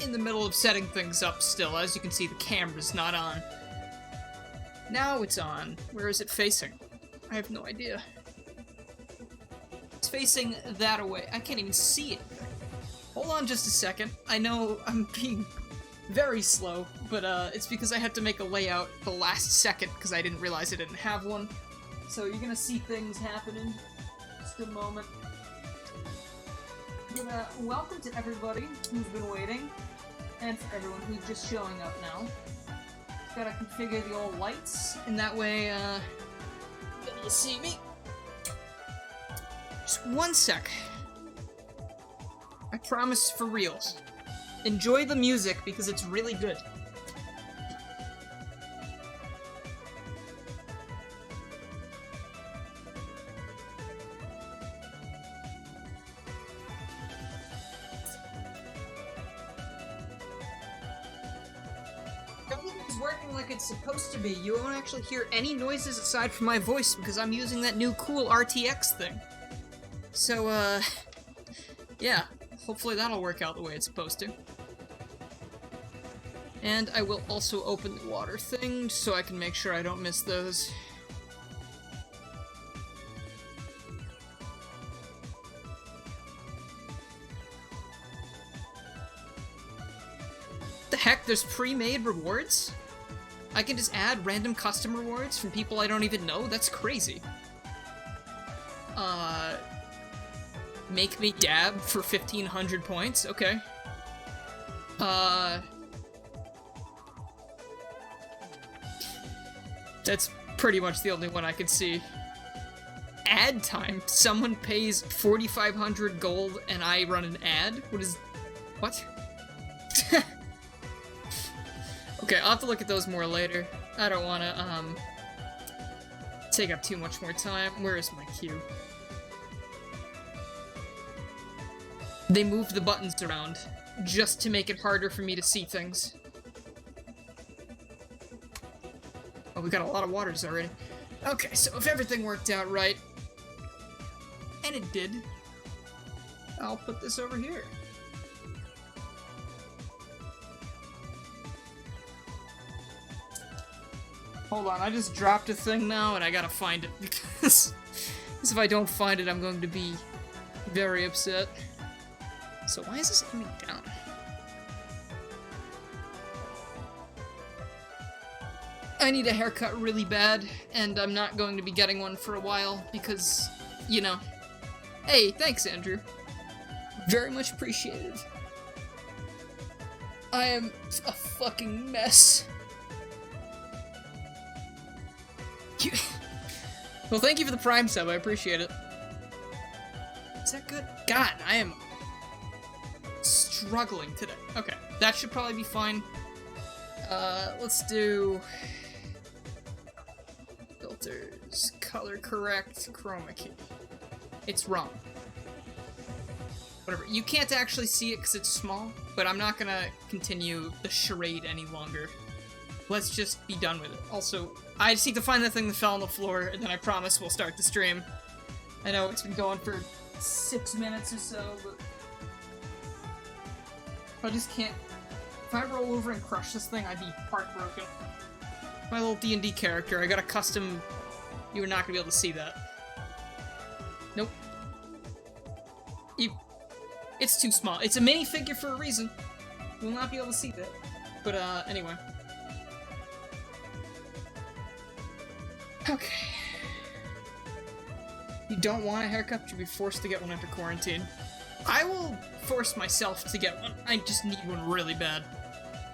in the middle of setting things up still. As you can see, the camera's not on. Now it's on. Where is it facing? I have no idea. It's facing that away. I can't even see it. Hold on just a second. I know I'm being very slow, but it's because I had to make a layout the last second because I didn't realize I didn't have one. So you're gonna see things happening. Just a moment. Welcome to everybody who's been waiting, and for everyone who's just showing up now. Gotta configure the old lights, and that way, you'll see me. Just one sec. I promise for reals. Enjoy the music because it's really good. Everything's working like it's supposed to be. You won't actually hear any noises aside from my voice because I'm using that new cool RTX thing. So, yeah. Hopefully that'll work out the way it's supposed to. And I will also open the water thing so I can make sure I don't miss those. The heck, there's pre-made rewards? I can just add random custom rewards from people I don't even know? That's crazy. Make me dab for 1,500 points? Okay. That's pretty much the only one I could see. Ad time. Someone pays 4,500 gold and I run an ad? What? Okay, I'll have to look at those more later. I don't want to, take up too much more time. Where is my queue? They moved the buttons around, just to make it harder for me to see things. Oh, we got a lot of waters already. Okay, so if everything worked out right, and it did, I'll put this over here. Hold on, I just dropped a thing now, and I gotta find it, because if I don't find it, I'm going to be very upset. So why is this aiming down? I need a haircut really bad, and I'm not going to be getting one for a while, because, you know. Hey, thanks, Andrew. Very much appreciated. I am a fucking mess. Well, thank you for the Prime sub, I appreciate it. Is that good? God, I am struggling today. Okay, that should probably be fine. Let's do filters, color correct, chroma key. It's wrong. Whatever. You can't actually see it because it's small, but I'm not gonna continue the charade any longer. Let's just be done with it. Also, I just need to find that thing that fell on the floor, and then I promise we'll start the stream. I know it's been going for 6 minutes or so, but I just can't. If I roll over and crush this thing, I'd be heartbroken. My little D&D character, I got a custom. You're not gonna be able to see that. Nope. It's too small. It's a minifigure for a reason. You will not be able to see that. But, anyway. Okay. You don't want a haircut, but you'll be forced to get one after quarantine. I will force myself to get one. I just need one really bad.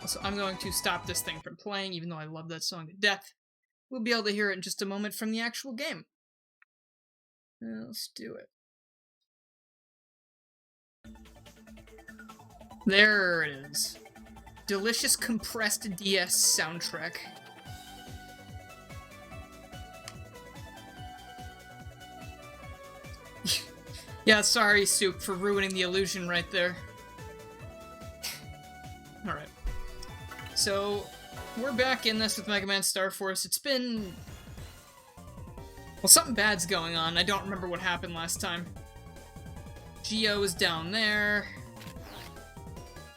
Also, I'm going to stop this thing from playing, even though I love that song to death. We'll be able to hear it in just a moment from the actual game. Let's do it. There it is. Delicious compressed DS soundtrack. Yeah, sorry, Soup, for ruining the illusion right there. Alright. So, we're back in this with Mega Man Starforce. It's been... well, something bad's going on. I don't remember what happened last time. Geo is down there.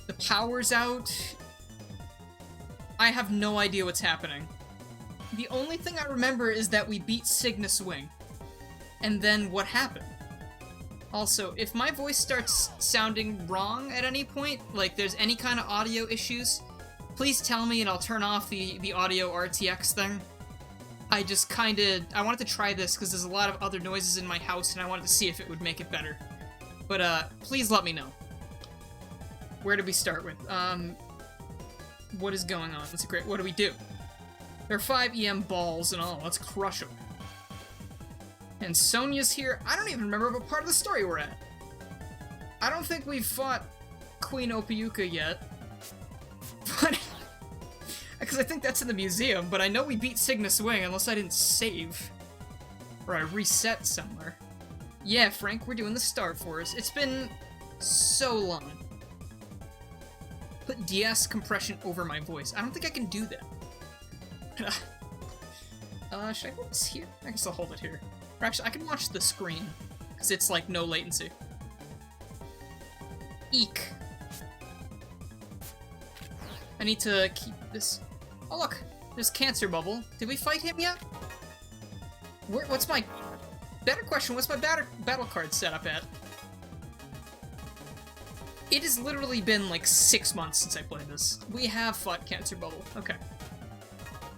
The power's out. I have no idea what's happening. The only thing I remember is that we beat Cygnus Wing. And then what happened? Also, if my voice starts sounding wrong at any point, like there's any kind of audio issues, please tell me and I'll turn off the audio RTX thing. I wanted to try this because there's a lot of other noises in my house and I wanted to see if it would make it better. But, please let me know. Where do we start with? What is going on? That's great. What do we do? There are 5 EM balls and all. Let's crush them. And Sonia's here. I don't even remember what part of the story we're at. I don't think we've fought Queen Ophiucha yet. But... because I think that's in the museum, but I know we beat Cygnus Wing unless I didn't save. Or I reset somewhere. Yeah, Frank, we're doing the Starforce. It's been so long. Put DS compression over my voice. I don't think I can do that. Should I hold this here? I guess I'll hold it here. Or actually, I can watch the screen, because it's, like, no latency. Eek. I need to keep this... Oh, look! There's Cancer Bubble. Did we fight him yet? What's my... Better question, what's my battle card set up at? It has literally been, like, 6 months since I played this. We have fought Cancer Bubble. Okay.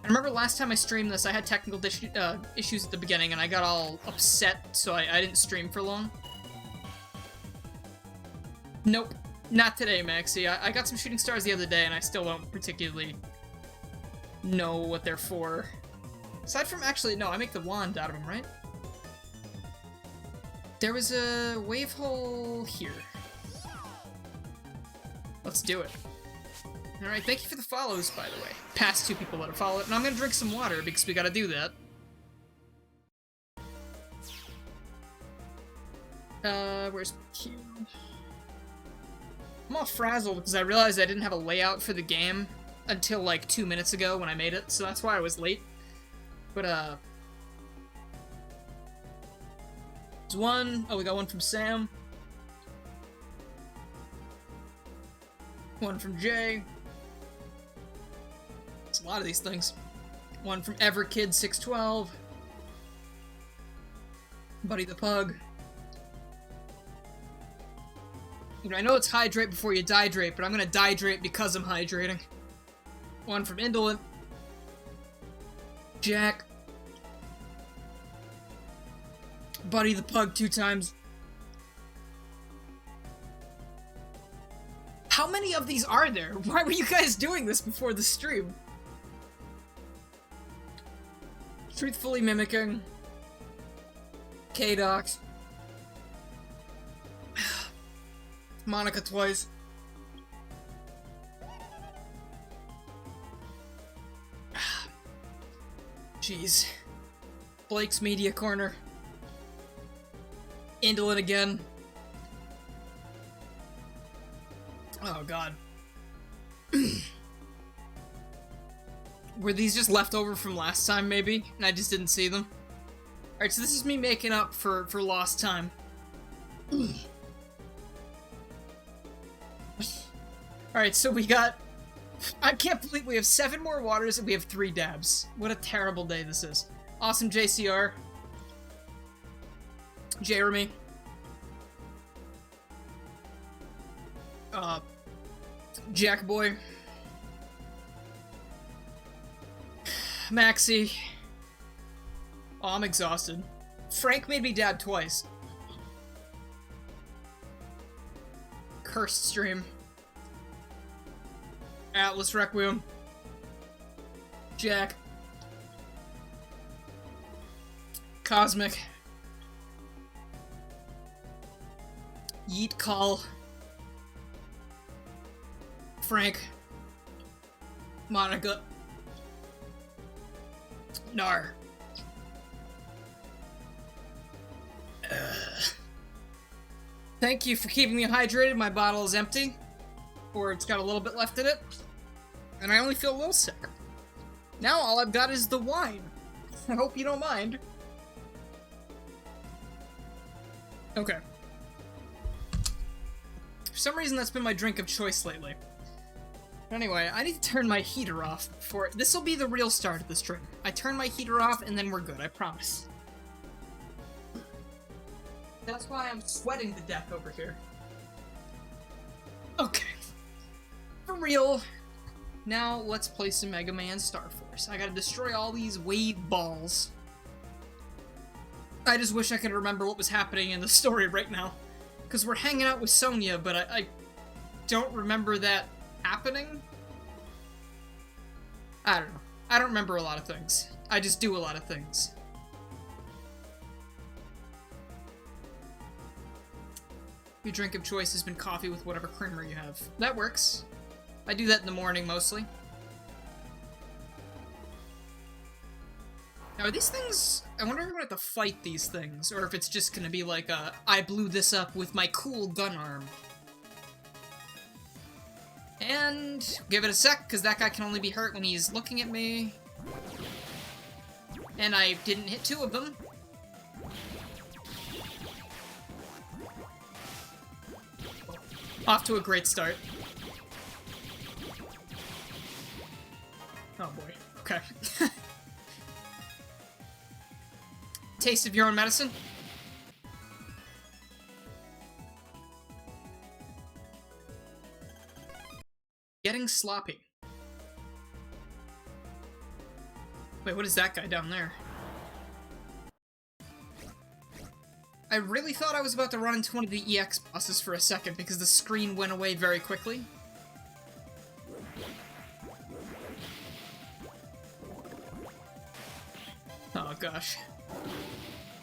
I remember last time I streamed this, I had technical issues at the beginning, and I got all upset, so I didn't stream for long. Nope. Not today, Maxie. I got some shooting stars the other day, and I still don't particularly know what they're for. Aside from, actually, no, I make the wand out of them, right? There was a wave hole here. Let's do it. Alright, thank you for the follows, by the way. Past 2 people that have followed. And I'm gonna drink some water, because we gotta do that. Where's Q? I'm all frazzled because I realized I didn't have a layout for the game until, like, 2 minutes ago when I made it, so that's why I was late. But, there's one. Oh, we got one from Sam. One from Jay. It's a lot of these things. One from EverKid612. Buddy the Pug. You know, I know it's hydrate before you dihydrate, but I'm gonna dihydrate because I'm hydrating. One from Indolent. Jack. Buddy the Pug 2 times. How many of these are there? Why were you guys doing this before the stream? Truthfully Mimicking. K-Docs. Monica twice. Jeez. Blake's Media Corner. Indolent again. Oh, God. Were these just left over from last time, maybe? And I just didn't see them? Alright, so this is me making up for lost time. Alright, so we got... I can't believe we have 7 more waters and we have 3 dabs. What a terrible day this is. Awesome JCR. Jeremy. Jackboy. Maxie. Oh, I'm exhausted. Frank made me dab twice. Cursed stream. Atlas Requiem. Jack. Cosmic. Yeet Call. Frank. Monica. Nar. Thank you for keeping me hydrated. My bottle is empty. Or it's got a little bit left in it. And I only feel a little sick. Now all I've got is the wine. I hope you don't mind. Okay. For some reason, that's been my drink of choice lately. But anyway, I need to turn my heater off before... This will be the real start of this drink. I turn my heater off, and then we're good, I promise. That's why I'm sweating to death over here. Okay. For real. Now, let's play some Mega Man Starforce. I gotta destroy all these wave balls. I just wish I could remember what was happening in the story right now. Because we're hanging out with Sonya, but I don't remember that happening? I don't know. I don't remember a lot of things. I just do a lot of things. Your drink of choice has been coffee with whatever creamer you have. That works. I do that in the morning, mostly. Now, are these things... I wonder if I'm gonna have to fight these things, or if it's just gonna be like a, I blew this up with my cool gun arm. And give it a sec, because that guy can only be hurt when he's looking at me. And I didn't hit 2 of them. Off to a great start. Oh boy. Okay. Taste of your own medicine? Getting sloppy. Wait, what is that guy down there? I really thought I was about to run into one of the EX bosses for a second because the screen went away very quickly. Oh gosh.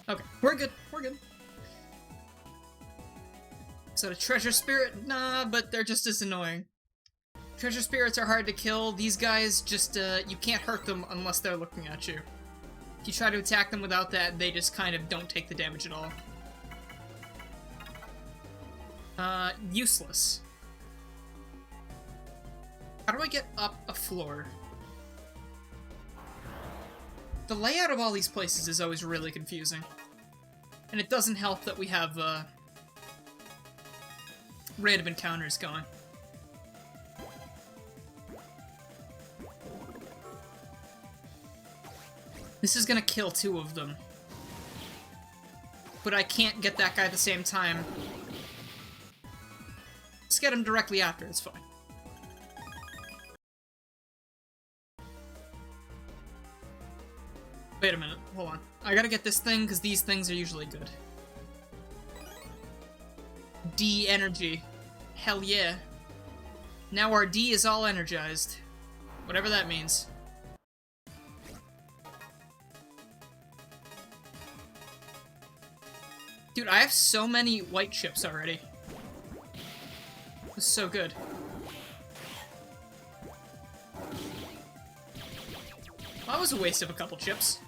Okay, we're good, we're good. Is that a treasure spirit? Nah, but they're just as annoying. Treasure spirits are hard to kill. These guys just, you can't hurt them unless they're looking at you. If you try to attack them without that, they just kind of don't take the damage at all. Useless. How do I get up a floor? The layout of all these places is always really confusing. And it doesn't help that we have, random encounters going. This is gonna kill 2 of them. But I can't get that guy at the same time. Let's get him directly after, it's fine. Wait a minute, hold on. I gotta get this thing, because these things are usually good. D energy. Hell yeah. Now our D is all energized. Whatever that means. Dude, I have so many white chips already. This is so good. Well, that was a waste of a couple chips.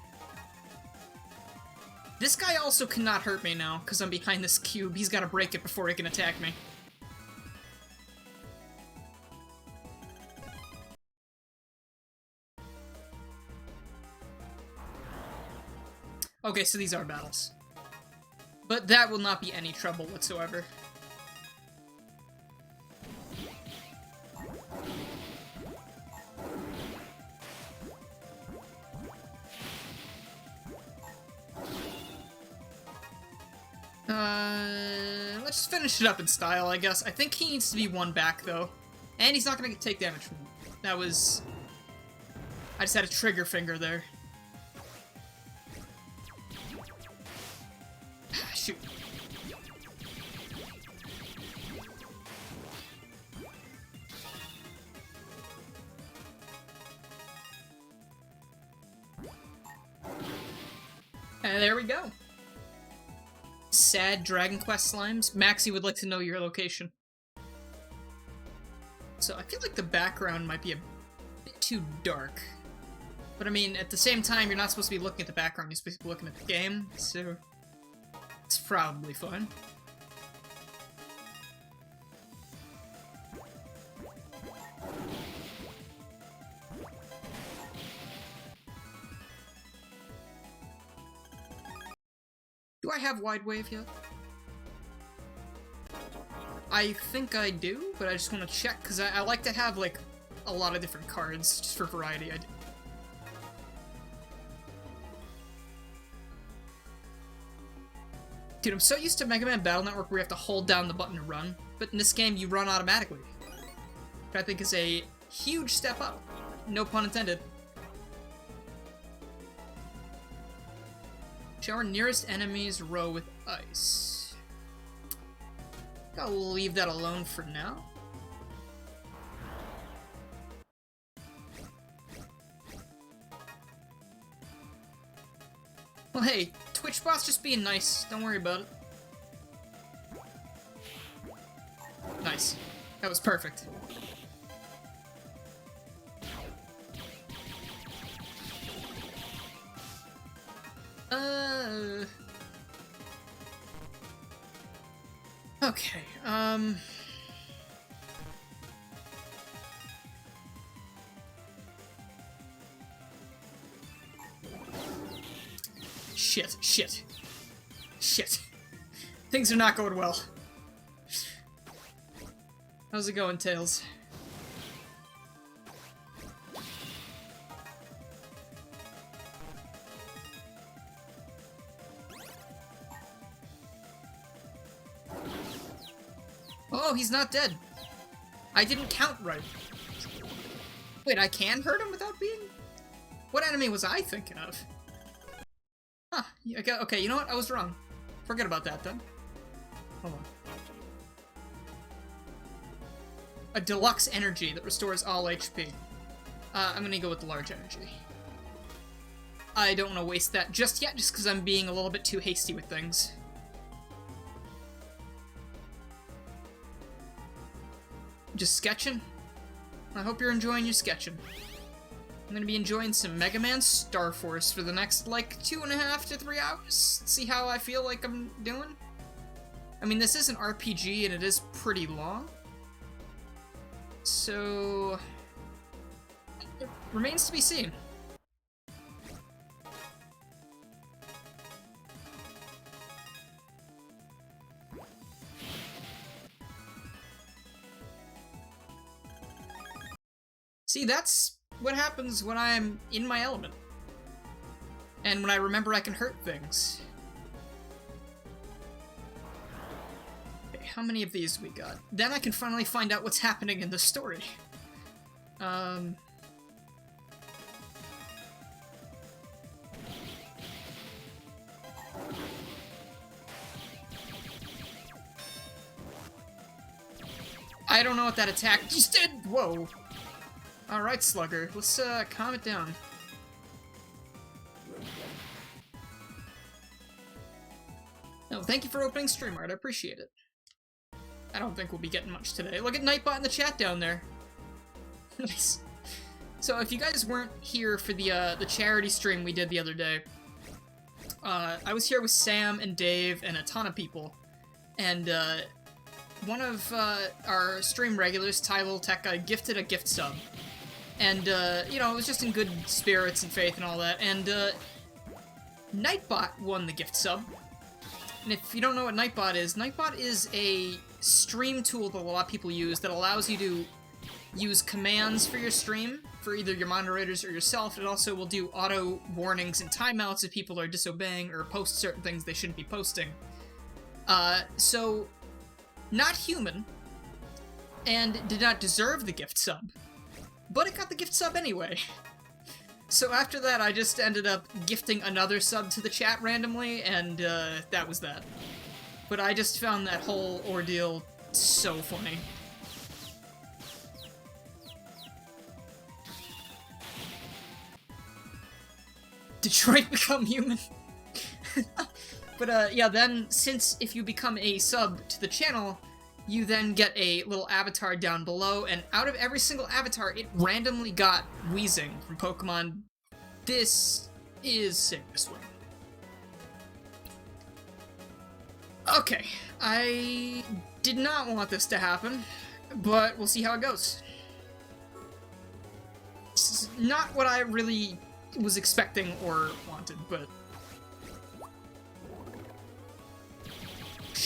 This guy also cannot hurt me now, because I'm behind this cube. He's got to break it before he can attack me. Okay, so these are battles. But that will not be any trouble whatsoever. Let's just finish it up in style, I guess. I think he needs to be 1 back, though. And he's not gonna take damage from me. That was... I just had a trigger finger there. Shoot. And there we go. Sad Dragon Quest slimes. Maxie would like to know your location. So I feel like the background might be a bit too dark. But I mean, at the same time, you're not supposed to be looking at the background, you're supposed to be looking at the game, so... it's probably fun. Do I have wide wave yet? I think I do, but I just want to check, because I like to have, like, a lot of different cards, just for variety. Dude, I'm so used to Mega Man Battle Network where you have to hold down the button to run, but in this game you run automatically. Which I think is a huge step up. No pun intended. Shower nearest enemies row with ice. I'll leave that alone for now. Well, hey, Twitch boss just being nice. Don't worry about it. Nice. That was perfect. Okay, Shit. Things are not going well. How's it going, Tails? Oh, he's not dead. I didn't count right. Wait, I can hurt him without being... What enemy was I thinking of? Huh, okay, you know what? I was wrong. Forget about that, then. Hold on. A deluxe energy that restores all HP. I'm gonna go with the large energy. I don't want to waste that just yet, just because I'm being a little bit too hasty with things. Just sketching? I hope you're enjoying your sketching. I'm gonna be enjoying some Mega Man Starforce for the next, like, 2.5 to 3 hours. See how I feel like I'm doing? I mean, this is an RPG, and it is pretty long. So... it remains to be seen. See, that's what happens when I'm in my element. And when I remember I can hurt things. Okay, how many of these we got? Then I can finally find out what's happening in the story. I don't know what that attack just did! Whoa! Alright, Slugger, let's calm it down. No, thank you for opening stream art, I appreciate it. I don't think we'll be getting much today. Look at Nightbot in the chat down there. Nice. So if you guys weren't here for the charity stream we did the other day, I was here with Sam and Dave and a ton of people. And one of our stream regulars, Ty Little Tech Guy, gifted a gift sub. And, you know, it was just in good spirits and faith and all that. And, Nightbot won the gift sub. And if you don't know what Nightbot is a stream tool that a lot of people use that allows you to use commands for your stream, for either your moderators or yourself. It also will do auto warnings and timeouts if people are disobeying or post certain things they shouldn't be posting. So, not human, and did not deserve the gift sub. But it got the gift sub anyway. So after that, I just ended up gifting another sub to the chat randomly, and that was that. But I just found that whole ordeal so funny. Detroit become human? But yeah, then, since if you become a sub to the channel, you then get a little avatar down below, and out of every single avatar, it randomly got Weezing from Pokemon. This is Saber Swing. Okay, I did not want this to happen, but we'll see how it goes. This is not what I really was expecting or wanted, but...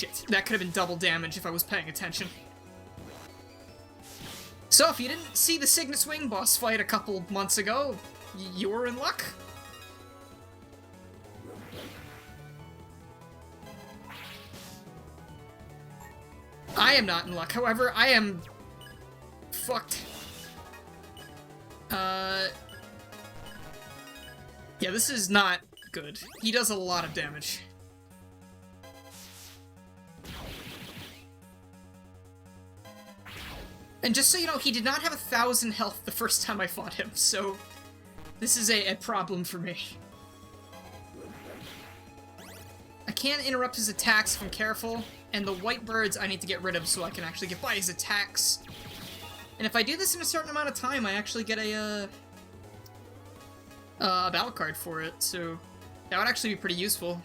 Shit, that could have been double damage if I was paying attention. So, if you didn't see the Cygnus Wing boss fight a couple months ago, you were in luck. I am not in luck, however, I am fucked. Yeah, this is not good. He does a lot of damage. And just so you know, he did not have 1,000 health the first time I fought him, so this is a problem for me. I can't interrupt his attacks if I'm careful, and the white birds I need to get rid of so I can actually get by his attacks. And if I do this in a certain amount of time, I actually get a battle card for it, so that would actually be pretty useful.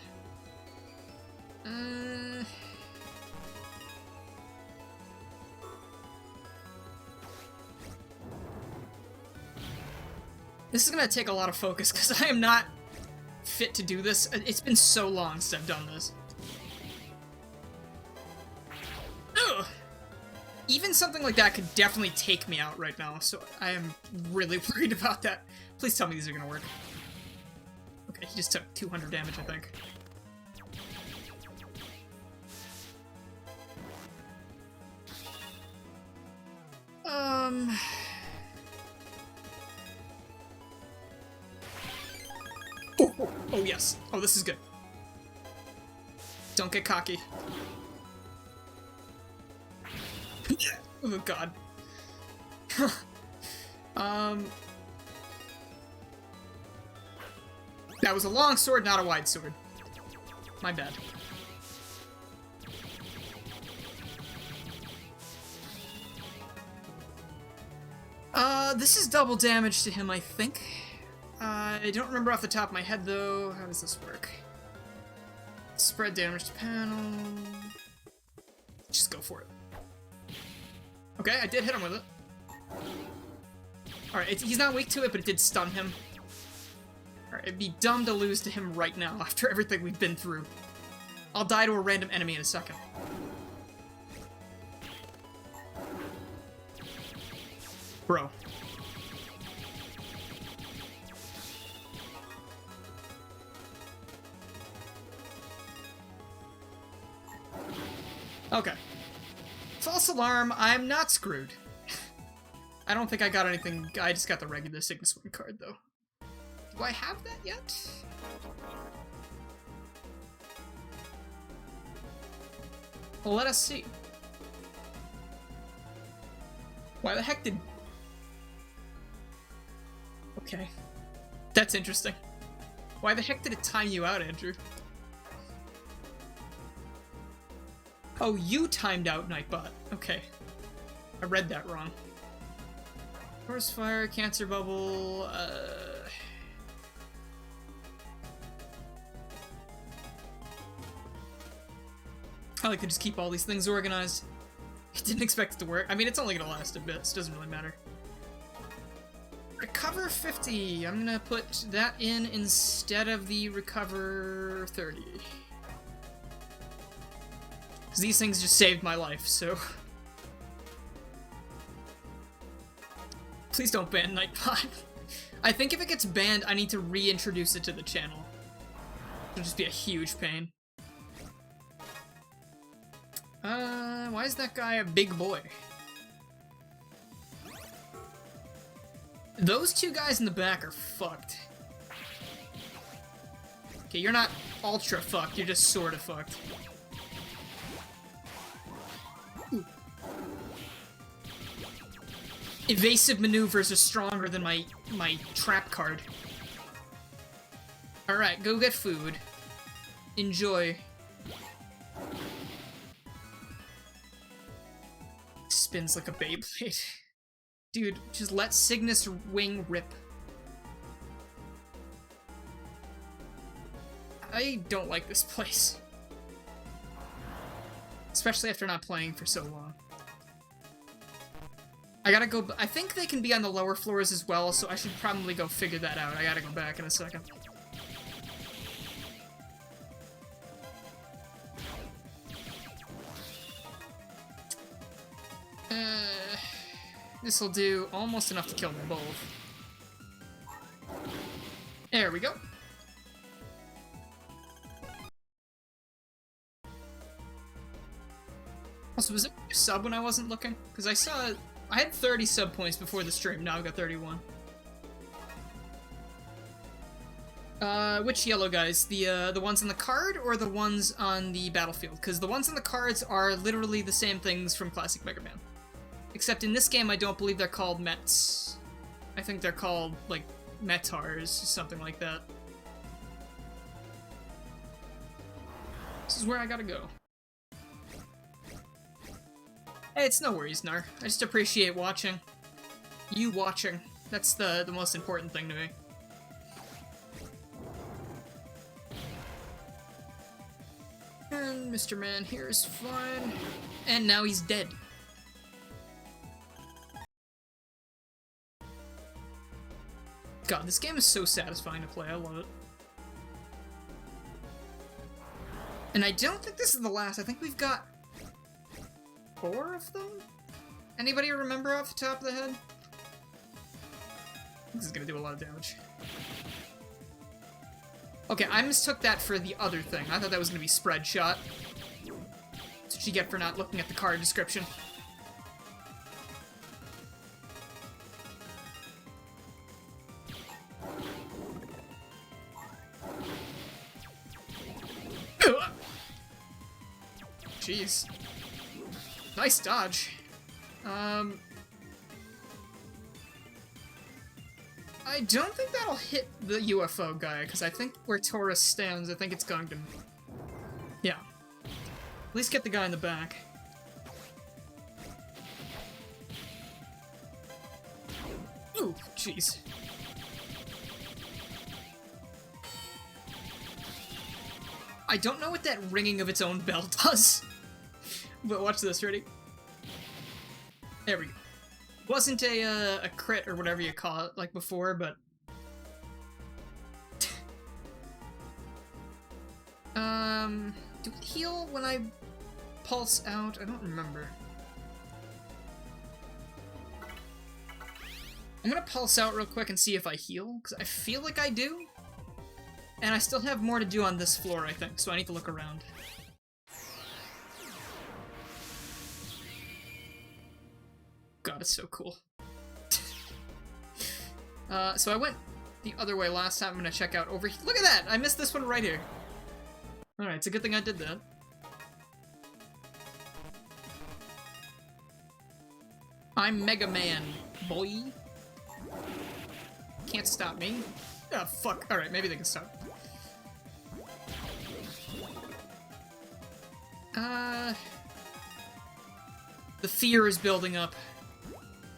This is gonna take a lot of focus, because I am not fit to do this. It's been so long since I've done this. Ugh! Even something like that could definitely take me out right now, so I am really worried about that. Please tell me these are gonna work. Okay, he just took 200 damage, I think. Oh, yes. Oh, this is good. Don't get cocky. Oh, God. That was a long sword, not a wide sword. My bad. This is double damage to him, I think. I don't remember off the top of my head, though. How does this work? Spread damage to panel. Just go for it. Okay, I did hit him with it. Alright, he's not weak to it, but it did stun him. Alright, it'd be dumb to lose to him right now after everything we've been through. I'll die to a random enemy in a second. Bro. Okay. False alarm, I'm not screwed. I don't think I got anything. I just got the regular Cygnus Wing card, though. Do I have that yet? Well, let us see. Why the heck did... Okay. That's interesting. Why the heck did it time you out, Andrew? Oh, you timed out Nightbot. Okay. I read that wrong. Forest Fire, Cancer Bubble, I like to just keep all these things organized. I didn't expect it to work. I mean, it's only gonna last a bit, so it doesn't really matter. Recover 50. I'm gonna put that in instead of the Recover 30. Because these things just saved my life, so... Please don't ban Nightbot. I think if it gets banned, I need to reintroduce it to the channel. It'll just be a huge pain. Why is that guy a big boy? Those two guys in the back are fucked. Okay, you're not ultra fucked, you're just sorta fucked. Ooh. Evasive maneuvers are stronger than my trap card. Alright, go get food. Enjoy. Spins like a Beyblade. Dude, just let Cygnus Wing rip. I don't like this place. Especially after not playing for so long. I gotta go... I think they can be on the lower floors as well, so I should probably go figure that out. I gotta go back in a second. This'll do almost enough to kill them both. There we go. Also, was it a sub when I wasn't looking? Because I had 30 sub points before the stream, now I've got 31. Which yellow guys? The ones on the card or the ones on the battlefield? Because the ones on the cards are literally the same things from Classic Mega Man. Except in this game, I don't believe they're called Mets. I think they're called, like, Metars, something like that. This is where I gotta go. Hey, it's no worries, Nar. I just appreciate watching. You watching. That's the most important thing to me. And Mr. Man here is fine. And now he's dead. God, this game is so satisfying to play. I love it. And I don't think this is the last. I think we've got 4 of them? Anybody remember off the top of the head? This is gonna do a lot of damage. Okay, I mistook that for the other thing. I thought that was gonna be spread shot. That's what you get for not looking at the card description. Jeez. Nice dodge. I don't think that'll hit the UFO guy, because I think where Taurus stands, I think it's going to... Yeah. At least get the guy in the back. Ooh, jeez. I don't know what that ringing of its own bell does. But watch this, ready? There we go. Wasn't a crit or whatever you call it like before, but... do we heal when I pulse out? I don't remember. I'm gonna pulse out real quick and see if I heal, because I feel like I do. And I still have more to do on this floor, I think, so I need to look around. God, it's so cool. So I went the other way last time. I'm gonna check out over here. Look at that! I missed this one right here. Alright, it's a good thing I did that. I'm Mega Man, boy. Can't stop me. Oh, fuck. Alright, maybe they can stop. The fear is building up.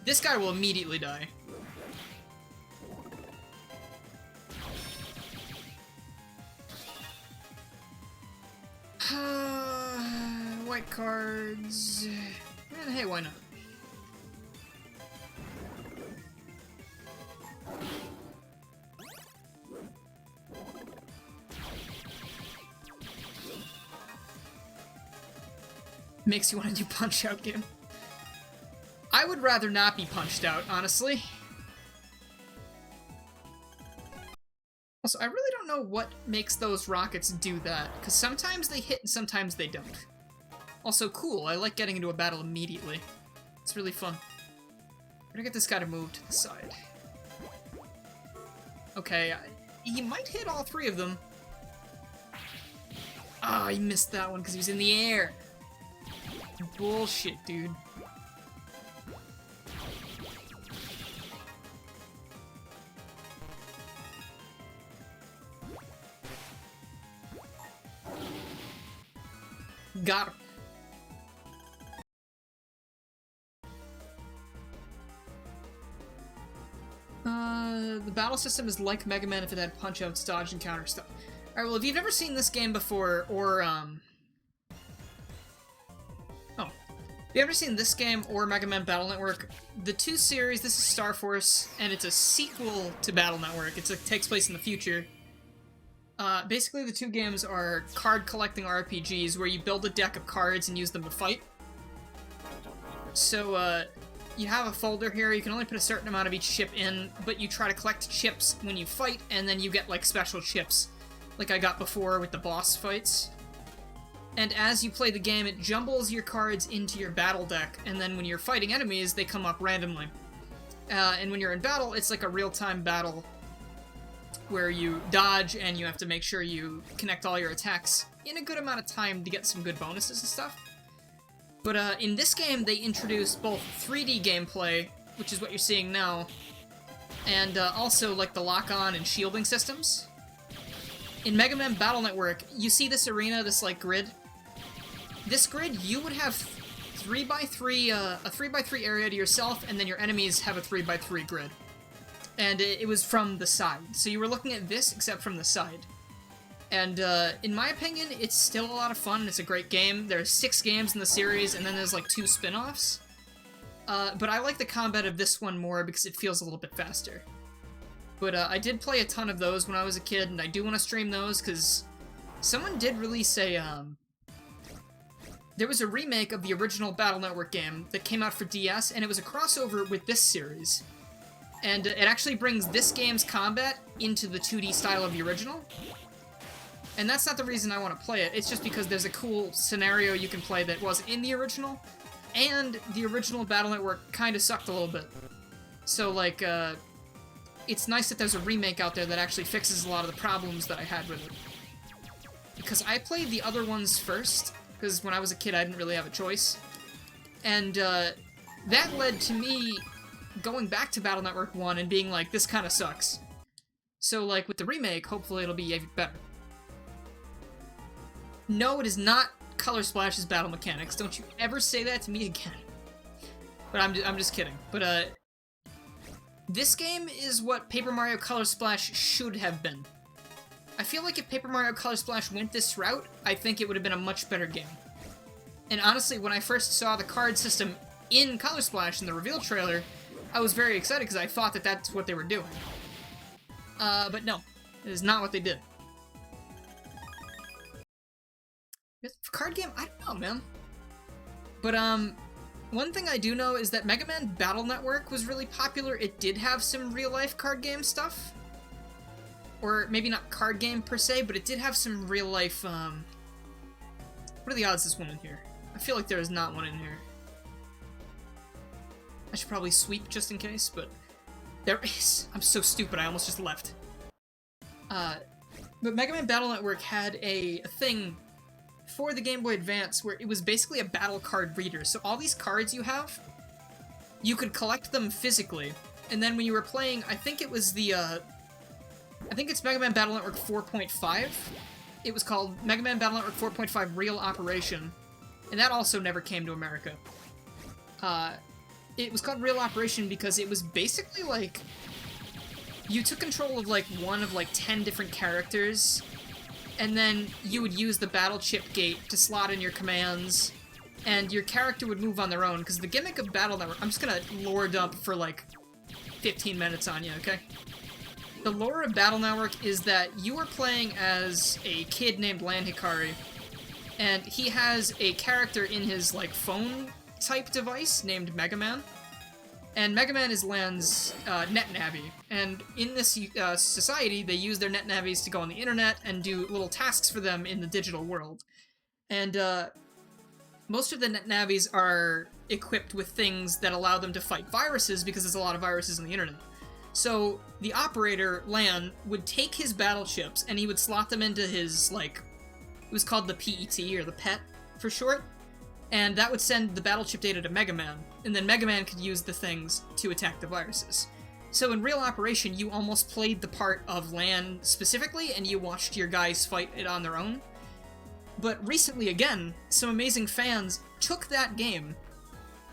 This guy will immediately die. White cards. And hey, why not? Makes you want to do Punch-Out game. I would rather not be punched out, honestly. Also, I really don't know what makes those rockets do that, because sometimes they hit and sometimes they don't. Also, cool, I like getting into a battle immediately. It's really fun. I'm gonna get this guy to move to the side. Okay, he might hit all 3 of them. Ah, he missed that one because he was in the air. Bullshit, dude. Got him. The battle system is like Mega Man if it had punch-outs, dodge, and counter stuff. Alright, well, if you've never seen this game before, or, if you've ever seen this game or Mega Man Battle Network, the 2 series, this is Starforce, and it's a sequel to Battle Network. It takes place in the future. Basically, the 2 games are card-collecting RPGs where you build a deck of cards and use them to fight. So, you have a folder here. You can only put a certain amount of each chip in, but you try to collect chips when you fight, and then you get, like, special chips, like I got before with the boss fights. And as you play the game, it jumbles your cards into your battle deck, and then when you're fighting enemies, they come up randomly. And when you're in battle, it's like a real-time battle where you dodge, and you have to make sure you connect all your attacks in a good amount of time to get some good bonuses and stuff. But in this game, they introduced both 3D gameplay, which is what you're seeing now, and also like the lock-on and shielding systems. In Mega Man Battle Network, you see this arena, this like grid. This grid, you would have 3x3, a 3x3 area to yourself, and then your enemies have a 3x3 grid. And it was from the side. So you were looking at this, except from the side. And in my opinion, it's still a lot of fun. It's a great game. There's 6 games in the series, and then there's like 2 spin-offs. But I like the combat of this one more because it feels a little bit faster. But I did play a ton of those when I was a kid, and I do want to stream those because someone did release a, there was a remake of the original Battle Network game that came out for DS, and it was a crossover with this series. And it actually brings this game's combat into the 2D style of the original. And that's not the reason I want to play it, it's just because there's a cool scenario you can play that wasn't in the original, and the original Battle Network kind of sucked a little bit. So, like, it's nice that there's a remake out there that actually fixes a lot of the problems that I had with it. Because I played the other ones first, because when I was a kid I didn't really have a choice. And that led to me going back to Battle Network 1 and being like, this kind of sucks. So, like, with the remake, hopefully it'll be even better. No, it is not Color Splash's battle mechanics. Don't you ever say that to me again. But I'm just kidding. But, this game is what Paper Mario Color Splash should have been. I feel like if Paper Mario Color Splash went this route, I think it would have been a much better game. And honestly, when I first saw the card system in Color Splash in the reveal trailer, I was very excited because I thought that that's what they were doing. But no, it is not what they did. Card game? I don't know, man. But, one thing I do know is that Mega Man Battle Network was really popular. It did have some real-life card game stuff. Or maybe not card game per se, but it did have some real-life, What are the odds there's one in here? I feel like there is not one in here. I should probably sweep just in case, but there is. I'm so stupid, I almost just left. But Mega Man Battle Network had a thing for the Game Boy Advance where it was basically a battle card reader. So all these cards you have, you could collect them physically, and then when you were playing, I think it was the, I think it's Mega Man Battle Network 4.5. It was called Mega Man Battle Network 4.5 Real Operation, and that also never came to America. It was called Real Operation because it was basically like, you took control of like one of like 10 different characters, and then you would use the battle chip gate to slot in your commands, and your character would move on their own, because the gimmick of Battle Network, I'm just gonna lore dump for like 15 minutes on you, okay? The lore of Battle Network is that you are playing as a kid named Lan Hikari, and he has a character in his like phone-type device named Mega Man, and Mega Man is Lan's net-navvy, and in this society, they use their net-navies to go on the internet and do little tasks for them in the digital world. And most of the net-navies are equipped with things that allow them to fight viruses, because there's a lot of viruses on the internet. So the operator, Lan, would take his battle chips, and he would slot them into his, like, it was called the PET, or the PET for short, and that would send the battle chip data to Mega Man, and then Mega Man could use the things to attack the viruses. So in Real Operation, you almost played the part of Lan specifically, and you watched your guys fight it on their own. But recently, again, some amazing fans took that game,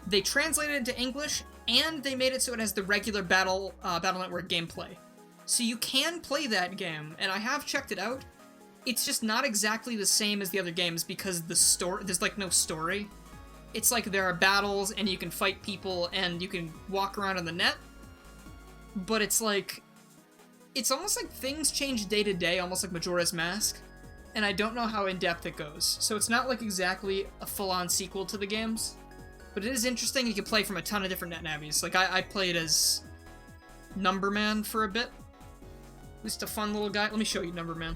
they translated it into English, and they made it so it has the regular Battle Network gameplay. So you can play that game, and I have checked it out. It's just not exactly the same as the other games because there's like no story. It's like there are battles and you can fight people and you can walk around on the net. But it's like, it's almost like things change day to day, almost like Majora's Mask. And I don't know how in-depth it goes. So it's not like exactly a full-on sequel to the games. But it is interesting, you can play from a ton of different NetNavis. Like, I played as Numberman for a bit. Just a fun little guy. Let me show you Numberman,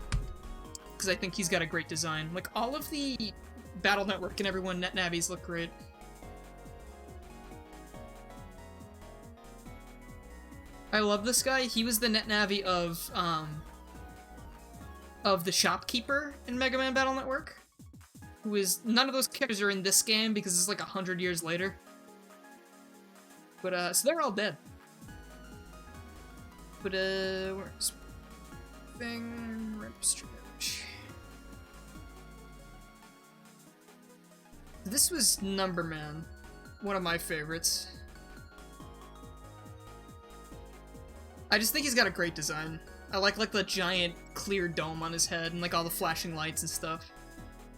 because I think he's got a great design. Like, all of the Battle Network and everyone NetNavis look great. I love this guy. He was the NetNavi of the shopkeeper in Mega Man Battle Network. Who is... None of those characters are in this game because it's like 100 years later. But, so they're all dead. But, where's... Thing... Stretch. This was Numberman. One of my favorites. I just think he's got a great design. I like the giant clear dome on his head and like all the flashing lights and stuff.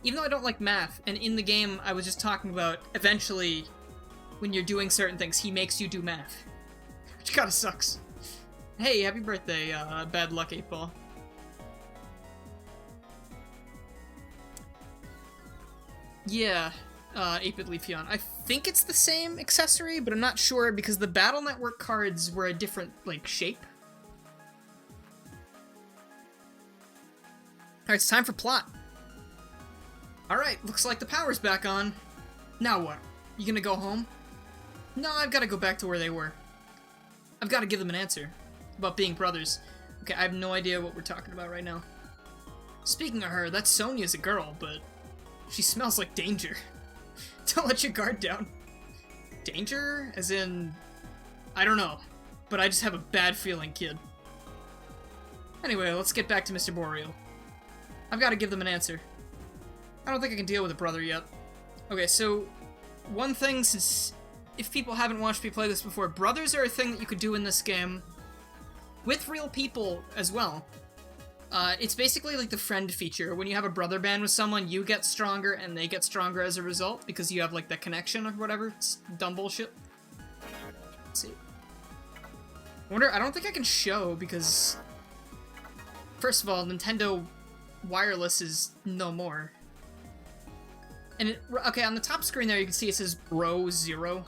Even though I don't like math, and in the game I was just talking about, eventually, when you're doing certain things, he makes you do math. Which kinda sucks. Hey, happy birthday, Bad Luck 8-Ball. Yeah, 8-Bit Leafeon. I think it's the same accessory, but I'm not sure because the Battle Network cards were a different, like, shape. Alright, it's time for plot. Alright, looks like the power's back on. Now what? You gonna go home? No, I've gotta go back to where they were. I've gotta give them an answer. About being brothers. Okay, I have no idea what we're talking about right now. Speaking of her, that Sonia's a girl, but she smells like danger. Don't let your guard down. Danger? As in... I don't know. But I just have a bad feeling, kid. Anyway, let's get back to Mr. Boreal. I've got to give them an answer. I don't think I can deal with a brother yet. Okay, so... One thing, since... If people haven't watched me play this before, brothers are a thing that you could do in this game. With real people as well. It's basically like the friend feature. When you have a brother band with someone, you get stronger and they get stronger as a result because you have like that connection or whatever. It's dumb bullshit. Let's see. I don't think I can show because... First of all, Nintendo Wireless is no more. And okay, on the top screen there you can see it says Bro 0.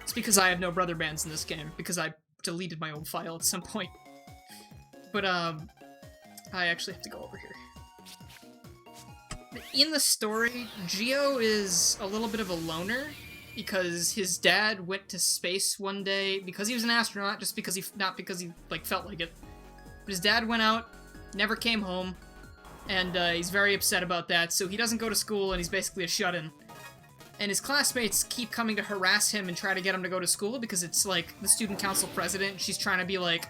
It's because I have no brother bands in this game, because I deleted my old file at some point. But, I actually have to go over here. In the story, Geo is a little bit of a loner, because his dad went to space one day because he was an astronaut, just because not because he, like, felt like it. But his dad went out, never came home, and, he's very upset about that, so he doesn't go to school, and he's basically a shut-in. And his classmates keep coming to harass him and try to get him to go to school, because it's, like, the student council president, she's trying to be like,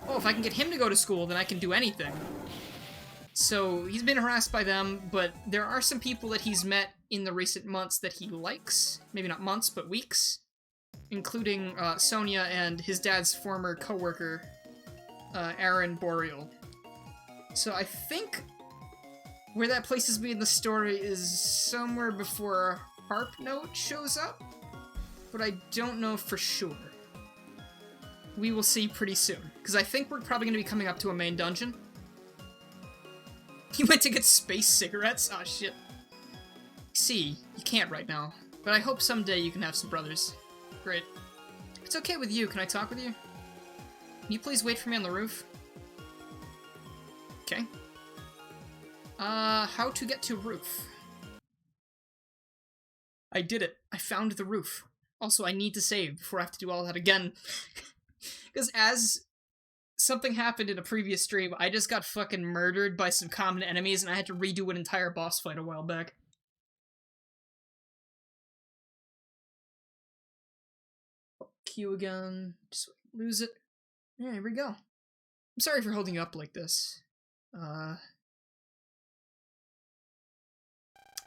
oh, if I can get him to go to school, then I can do anything. So, he's been harassed by them, but there are some people that he's met in the recent months that he likes. Maybe not months, but weeks. Including, Sonia and his dad's former co-worker, Aaron Boreal. So I think where that places me in the story is somewhere before Harp note shows up, but I don't know for sure. We will see pretty soon, because I think we're probably going to be coming up to a main dungeon. You went to get space cigarettes? Aw, shit. See, you can't right now, but I hope someday you can have some brothers. Great. If it's okay with you, can I talk with you? Can you please wait for me on the roof? Okay. How to get to roof? I did it. I found the roof. Also, I need to save before I have to do all that again. Because as something happened in a previous stream, I just got fucking murdered by some common enemies, and I had to redo an entire boss fight a while back. Q again. Just lose it. Yeah, here we go. I'm sorry for holding you up like this.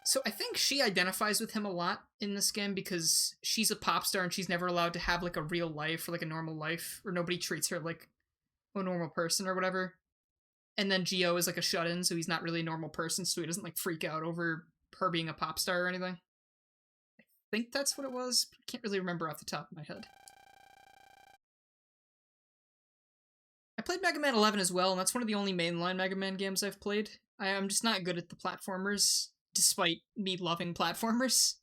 So I think she identifies with him a lot in this game because she's a pop star and she's never allowed to have like a real life or like a normal life, or nobody treats her like a normal person or whatever. And then Geo is like a shut-in, so he's not really a normal person, so he doesn't like freak out over her being a pop star or anything. I think that's what it was, but I can't really remember off the top of my head. I played Mega Man 11 as well, and that's one of the only mainline Mega Man games I've played. I'm just not good at the platformers, despite me loving platformers.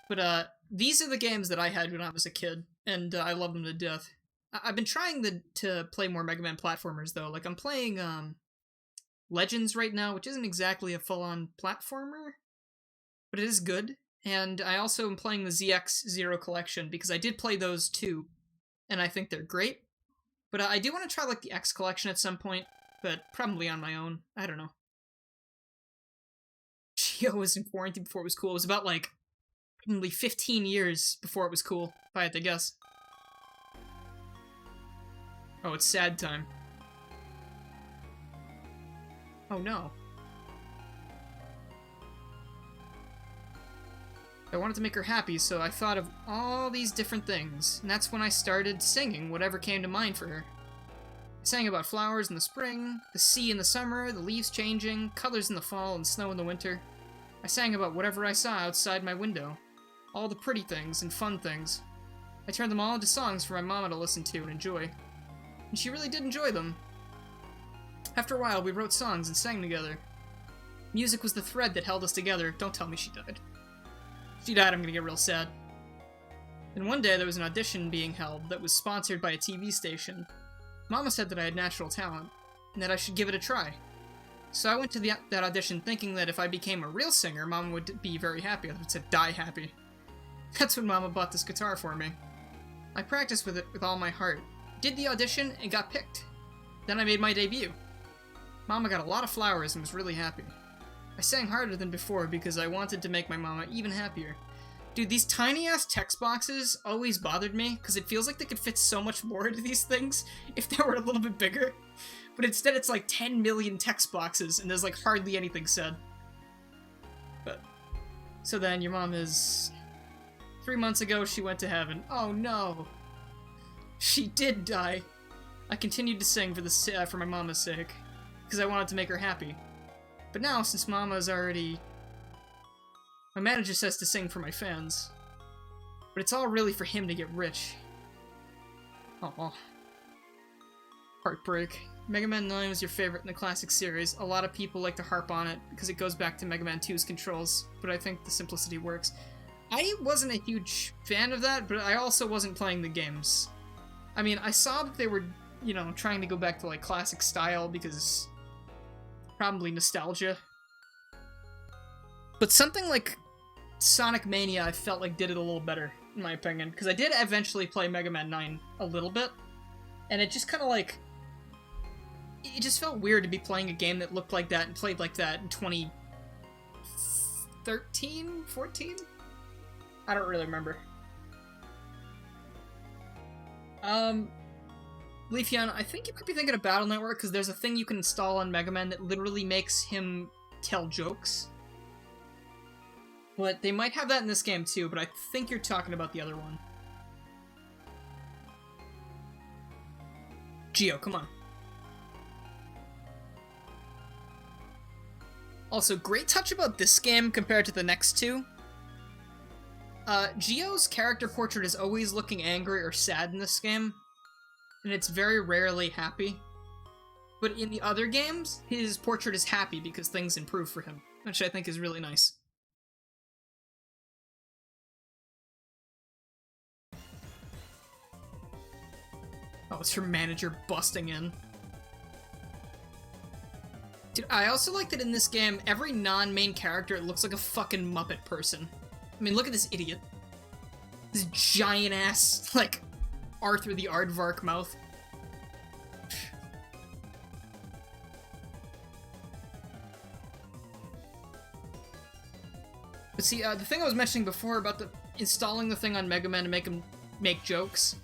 But, these are the games that I had when I was a kid, and I love them to death. I've been trying to play more Mega Man platformers, though. Like, I'm playing Legends right now, which isn't exactly a full-on platformer, but it is good. And I also am playing the ZX0 collection, because I did play those too, and I think they're great. But I do want to try, like, the X collection at some point, but probably on my own. I don't know. Geo was in quarantine before it was cool. It was about, like, probably 15 years before it was cool, if I had to guess. Oh, it's sad time. Oh no. I wanted to make her happy, so I thought of all these different things, and that's when I started singing whatever came to mind for her. I sang about flowers in the spring, the sea in the summer, the leaves changing, colors in the fall, and snow in the winter. I sang about whatever I saw outside my window, all the pretty things and fun things. I turned them all into songs for my mama to listen to and enjoy. And she really did enjoy them. After a while, we wrote songs and sang together. Music was the thread that held us together. Don't tell me she died. If she died, I'm gonna get real sad. And one day, there was an audition being held that was sponsored by a TV station. Mama said that I had natural talent, and that I should give it a try. So I went to that audition thinking that if I became a real singer, Mama would be very happy. I would say, die happy. That's when Mama bought this guitar for me. I practiced with it with all my heart, did the audition, and got picked. Then I made my debut. Mama got a lot of flowers and was really happy. I sang harder than before because I wanted to make my mama even happier. Dude, these tiny-ass text boxes always bothered me, because it feels like they could fit so much more into these things if they were a little bit bigger. But instead it's like 10 million text boxes, and there's like hardly anything said. But, so then your mom is... 3 months ago, she went to heaven. Oh no! She did die. I continued to sing for my mama's sake, because I wanted to make her happy. But now, since Mama's already... My manager says to sing for my fans. But it's all really for him to get rich. Aw. Heartbreak. Mega Man 9 was your favorite in the classic series. A lot of people like to harp on it, because it goes back to Mega Man 2's controls, but I think the simplicity works. I wasn't a huge fan of that, but I also wasn't playing the games. I mean, I saw that they were, you know, trying to go back to, like, classic style, because... probably nostalgia. But something like Sonic Mania, I felt like did it a little better, in my opinion. Because I did eventually play Mega Man 9 a little bit. And it just kind of like... It just felt weird to be playing a game that looked like that and played like that in 2013? 14? I don't really remember. Leafeon, I think you might be thinking of Battle Network, because there's a thing you can install on Mega Man that literally makes him tell jokes. But they might have that in this game too, but I think you're talking about the other one. Geo, come on. Also, great touch about this game compared to the next two. Geo's character portrait is always looking angry or sad in this game. And it's very rarely happy. But in the other games, his portrait is happy because things improve for him, which I think is really nice. Oh, it's her manager busting in. Dude, I also like that in this game, every non-main character looks like a fucking Muppet person. I mean, look at this idiot. This giant-ass, like, Arthur the Aardvark mouth. But see, the thing I was mentioning before about installing the thing on Mega Man to make him make jokes,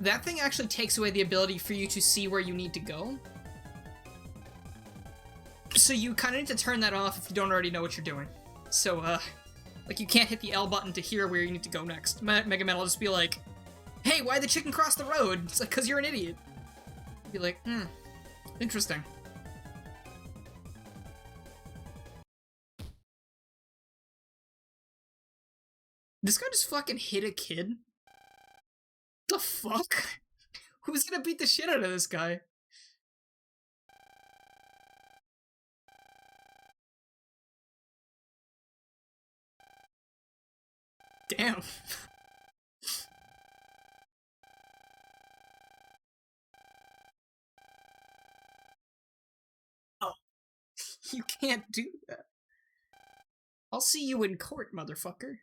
that thing actually takes away the ability for you to see where you need to go. So you kind of need to turn that off if you don't already know what you're doing. So, like, you can't hit the L button to hear where you need to go next. Mega Man will just be like, hey, why'd the chicken cross the road? It's like, 'cause you're an idiot. You'd be like, interesting. This guy just fucking hit a kid? The fuck? Who's gonna beat the shit out of this guy? Damn. Oh, you can't do that. I'll see you in court, motherfucker.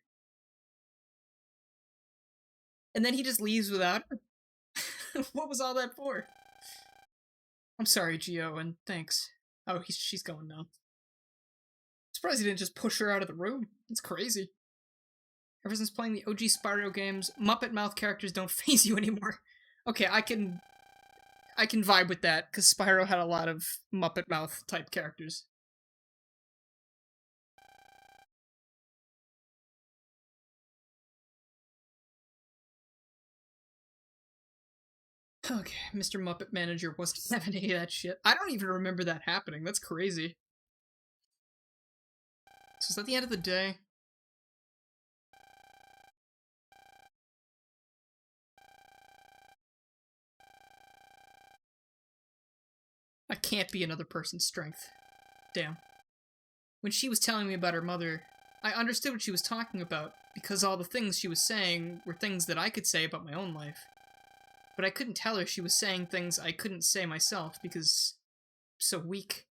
And then he just leaves without her? What was all that for? I'm sorry, Geo, and thanks. Oh, she's going now. Surprised he didn't just push her out of the room. It's crazy. Ever since playing the OG Spyro games, Muppet Mouth characters don't faze you anymore. Okay, I can vibe with that, because Spyro had a lot of Muppet Mouth type characters. Okay, Mr. Muppet Manager wasn't having any of that shit. I don't even remember that happening. That's crazy. So is that the end of the day? I can't be another person's strength. Damn. When she was telling me about her mother, I understood what she was talking about, because all the things she was saying were things that I could say about my own life. But I couldn't tell her she was saying things I couldn't say myself, because I'm so weak.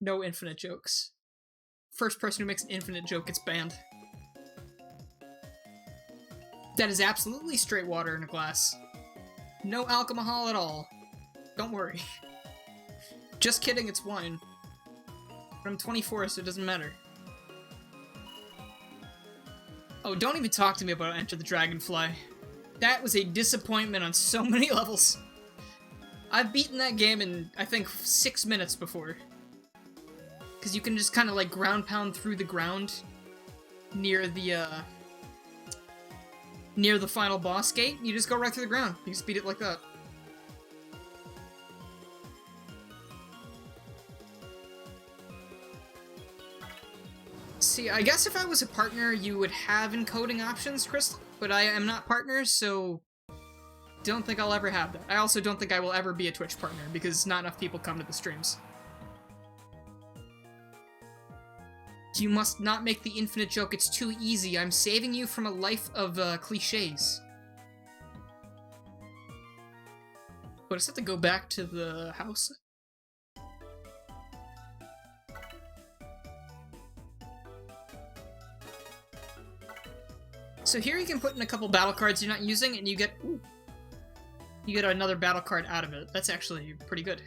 No infinite jokes. First person who makes an infinite joke gets banned. That is absolutely straight water in a glass. No alcohol at all. Don't worry. Just kidding, it's wine. But I'm 24, so it doesn't matter. Oh, don't even talk to me about Enter the Dragonfly. That was a disappointment on so many levels. I've beaten that game in, I think, 6 minutes before. Because you can just kind of like ground pound through the ground near the final boss gate. You just go right through the ground. You just beat it like that. See, I guess if I was a partner, you would have encoding options, Crystal, but I am not partners, so don't think I'll ever have that. I also don't think I will ever be a Twitch partner, because not enough people come to the streams. You must not make the infinite joke, it's too easy. I'm saving you from a life of cliches. But I just have to go back to the house. So here you can put in a couple battle cards you're not using, and you get another battle card out of it. That's actually pretty good.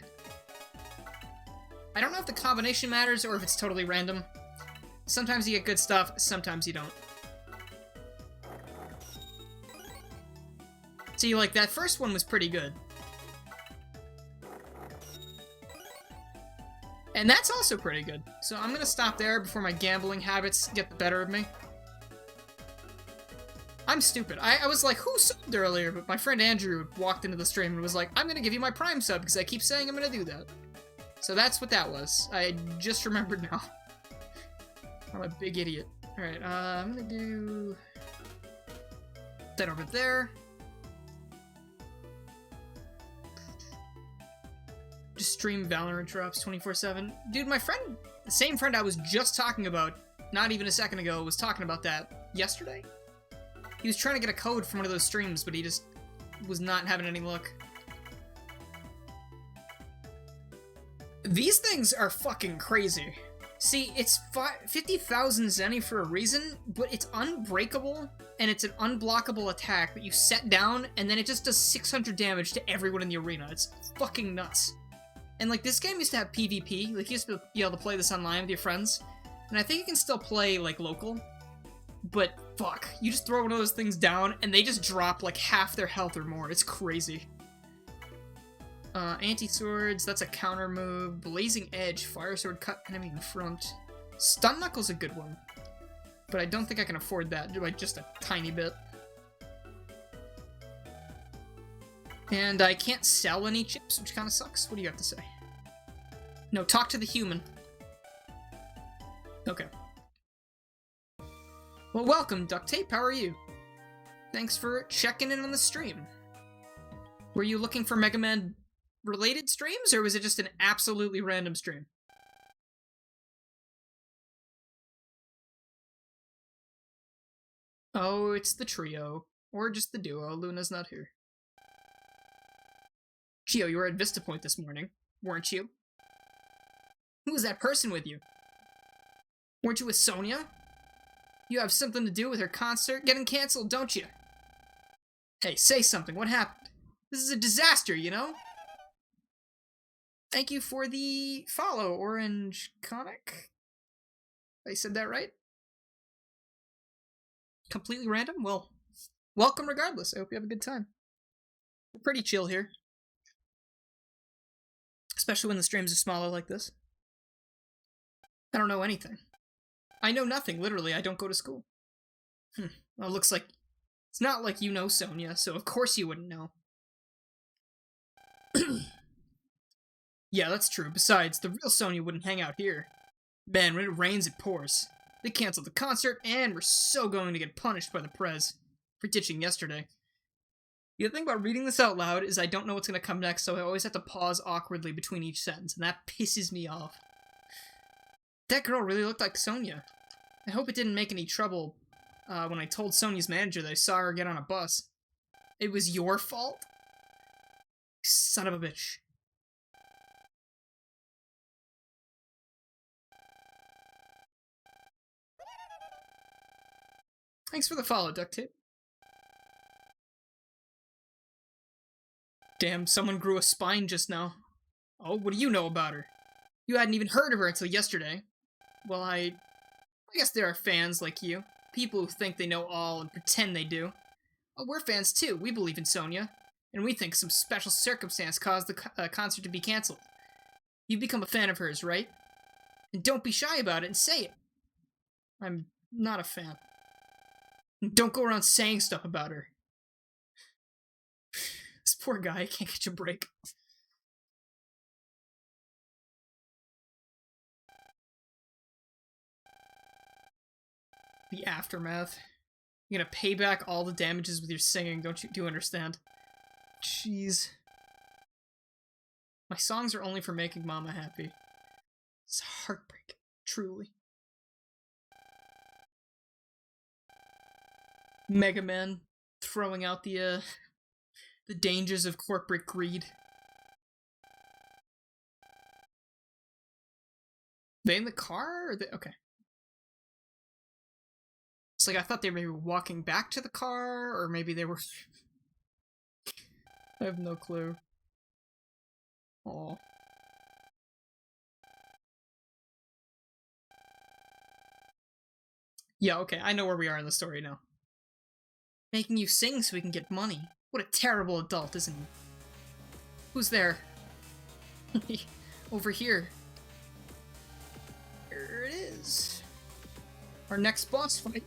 I don't know if the combination matters or if it's totally random. Sometimes you get good stuff, sometimes you don't. See, like, that first one was pretty good. And that's also pretty good. So I'm gonna stop there before my gambling habits get the better of me. I'm stupid. I was like, who subbed earlier? But my friend Andrew walked into the stream and was like, I'm gonna give you my Prime sub because I keep saying I'm gonna do that. So that's what that was. I just remembered now. I'm a big idiot. Alright, I'm gonna do that over there. Just stream Valorant drops 24/7. Dude, my friend, the same friend I was just talking about, not even a second ago, was talking about that yesterday. He was trying to get a code from one of those streams, but he just was not having any luck. These things are fucking crazy. See, it's 50,000 zenny for a reason, but it's unbreakable, and it's an unblockable attack that you set down, and then it just does 600 damage to everyone in the arena. It's fucking nuts. And, like, this game used to have PvP. Like, you used to be able to play this online with your friends. And I think you can still play, like, local. But, fuck. You just throw one of those things down, and they just drop, like, half their health or more. It's crazy. Anti-swords, that's a counter move. Blazing Edge, fire sword, cut enemy in front. Stun Knuckle's a good one. But I don't think I can afford that by just a tiny bit. And I can't sell any chips, which kind of sucks. What do you have to say? No, talk to the human. Okay. Well, welcome, Duct Tape. How are you? Thanks for checking in on the stream. Were you looking for Mega Man-related streams, or was it just an absolutely random stream? Oh, it's the trio. Or just the duo. Luna's not here. Geo, you were at Vista Point this morning, weren't you? Who was that person with you? Weren't you with Sonia? You have something to do with her concert getting canceled, don't you? Hey, say something. What happened? This is a disaster, you know? Thank you for the follow, Orange Conic. I said that right? Completely random? Well, welcome regardless. I hope you have a good time. We're pretty chill here. Especially when the streams are smaller like this. I don't know anything. I know nothing, literally. I don't go to school. Well, it looks like... It's not like you know Sonia, so of course you wouldn't know. Yeah, that's true. Besides, the real Sonia wouldn't hang out here. Man, when it rains, it pours. They canceled the concert, and we're so going to get punished by the Prez for ditching yesterday. The other thing about reading this out loud is I don't know what's going to come next, so I always have to pause awkwardly between each sentence, and that pisses me off. That girl really looked like Sonia. I hope it didn't make any trouble when I told Sonia's manager that I saw her get on a bus. It was your fault? Son of a bitch. Thanks for the follow, Duct Tape. Damn, someone grew a spine just now. Oh, what do you know about her? You hadn't even heard of her until yesterday. Well, I guess there are fans like you. People who think they know all and pretend they do. Well, we're fans too. We believe in Sonia. And we think some special circumstance caused the concert to be cancelled. You've become a fan of hers, right? And don't be shy about it and say it. I'm not a fan. And don't go around saying stuff about her. This poor guy can't catch a break. The aftermath. You're gonna pay back all the damages with your singing, do you understand? Jeez. My songs are only for making Mama happy. It's heartbreaking, truly. Mega Man throwing out the dangers of corporate greed. They in the car? Or okay. It's like I thought they were maybe walking back to the car, or maybe they were... I have no clue. Aw. Yeah, okay, I know where we are in the story now. Making you sing so we can get money. What a terrible adult, isn't he? Who's there? Over here. Here it is. Our next boss fight.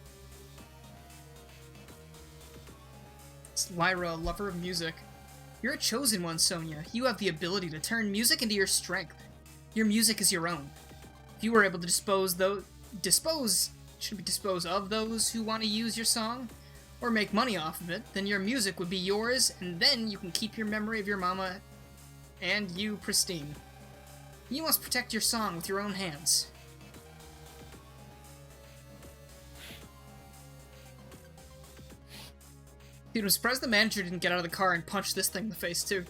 It's Lyra, a lover of music. You're a chosen one, Sonia. You have the ability to turn music into your strength. Your music is your own. If you were able to dispose of those who want to use your song, or make money off of it, then your music would be yours, and then you can keep your memory of your mama and you pristine. You must protect your song with your own hands. Dude, I'm surprised the manager didn't get out of the car and punch this thing in the face, too.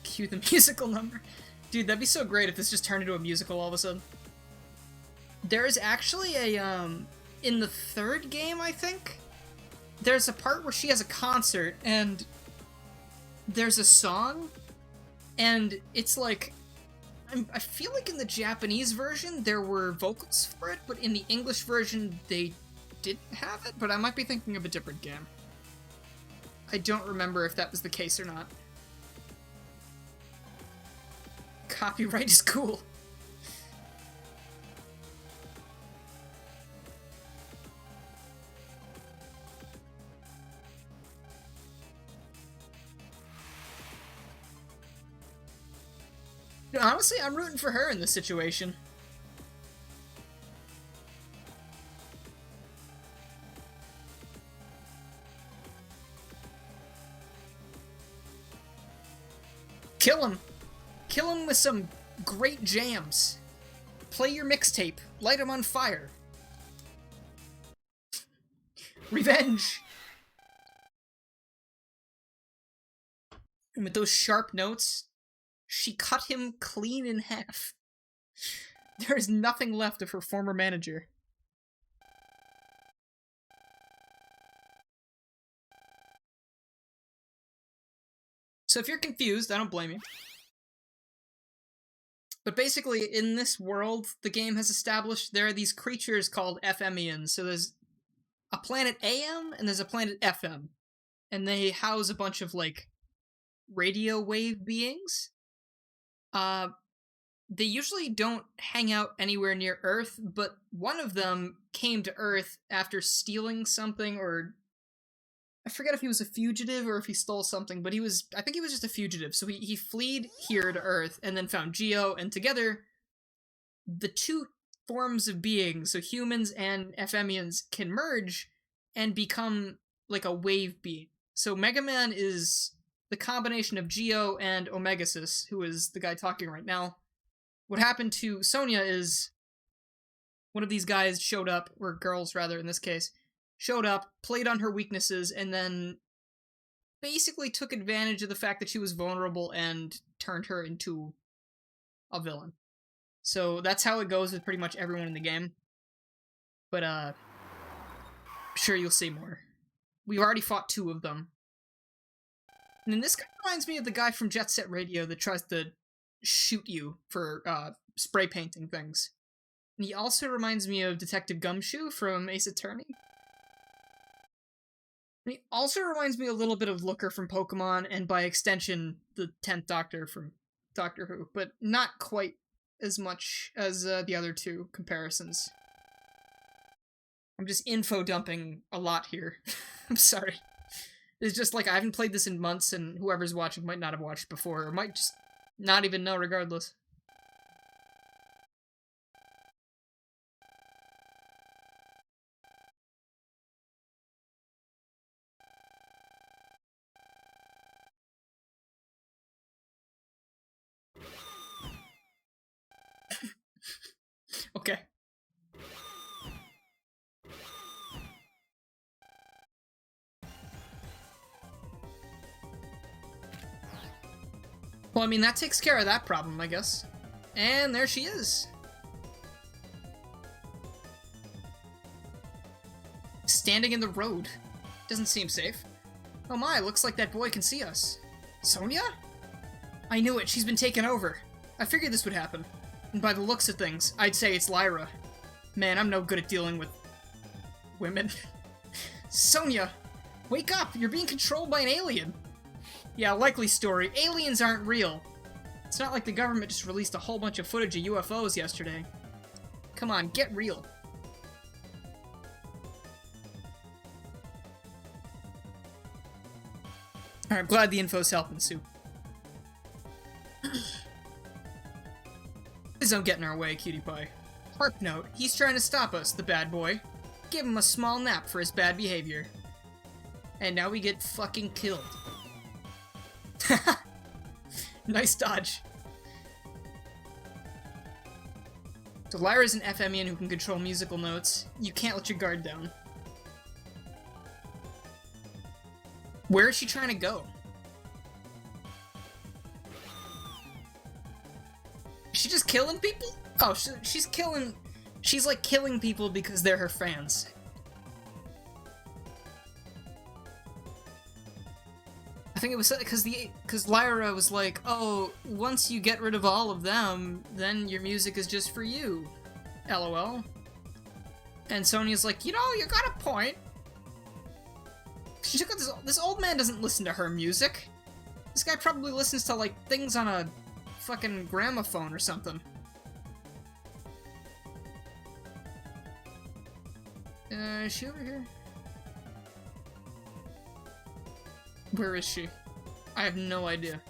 Cue the musical number. Dude, that'd be so great if this just turned into a musical all of a sudden. There is actually a, in the third game, I think, there's a part where she has a concert, and there's a song, and it's like, I feel like in the Japanese version there were vocals for it, but in the English version they didn't have it, but I might be thinking of a different game. I don't remember if that was the case or not. Copyright is cool. Honestly, I'm rooting for her in this situation. Kill him! Kill him with some great jams. Play your mixtape. Light him on fire. Revenge! And with those sharp notes, she cut him clean in half. There is nothing left of her former manager. So if you're confused, I don't blame you. But basically, in this world, the game has established there are these creatures called FMians. So there's a planet AM and there's a planet FM. And they house a bunch of, like, radio wave beings. They usually don't hang out anywhere near Earth, but one of them came to Earth after stealing something, or I forget if he was a fugitive or if he stole something, but I think he was just a fugitive. So he fled here to Earth and then found Geo, and together, the two forms of beings, so humans and FMians, can merge and become like a wave being. So Mega Man is the combination of Geo and Omegasis, who is the guy talking right now. What happened to Sonia is one of these guys showed up, or girls rather in this case, showed up, played on her weaknesses, and then basically took advantage of the fact that she was vulnerable and turned her into a villain. So that's how it goes with pretty much everyone in the game. But, I'm sure you'll see more. We've already fought 2 of them. And then this guy reminds me of the guy from Jet Set Radio that tries to shoot you for, spray painting things. And he also reminds me of Detective Gumshoe from Ace Attorney. And he also reminds me a little bit of Looker from Pokemon, and by extension, the 10th Doctor from Doctor Who, but not quite as much as the other 2 comparisons. I'm just info dumping a lot here. I'm sorry. It's just like I haven't played this in months, and whoever's watching might not have watched before, or might just not even know regardless. Okay. Well, I mean, that takes care of that problem, I guess. And there she is. Standing in the road. Doesn't seem safe. Oh my, looks like that boy can see us. Sonia? I knew it, she's been taken over. I figured this would happen. And by the looks of things, I'd say it's Lyra. Man, I'm no good at dealing with women. Sonia! Wake up! You're being controlled by an alien! Yeah, likely story. Aliens aren't real. It's not like the government just released a whole bunch of footage of UFOs yesterday. Come on, get real. Alright, I'm glad the info's helping, Sue. Please don't get in our way, cutie pie. Harp note, he's trying to stop us, the bad boy. Give him a small nap for his bad behavior. And now we get fucking killed. Nice dodge. So Lyra's an FMian who can control musical notes. You can't let your guard down. Where is she trying to go? Is she just killing people? Oh, she's killing... She's like killing people because they're her fans. I think it was because Lyra was like, oh, once you get rid of all of them, then your music is just for you. LOL. And Sonia's like, you know, you got a point. This old man doesn't listen to her music. This guy probably listens to, like, things on a fucking gramophone or something. Is she over here? Where is she? I have no idea.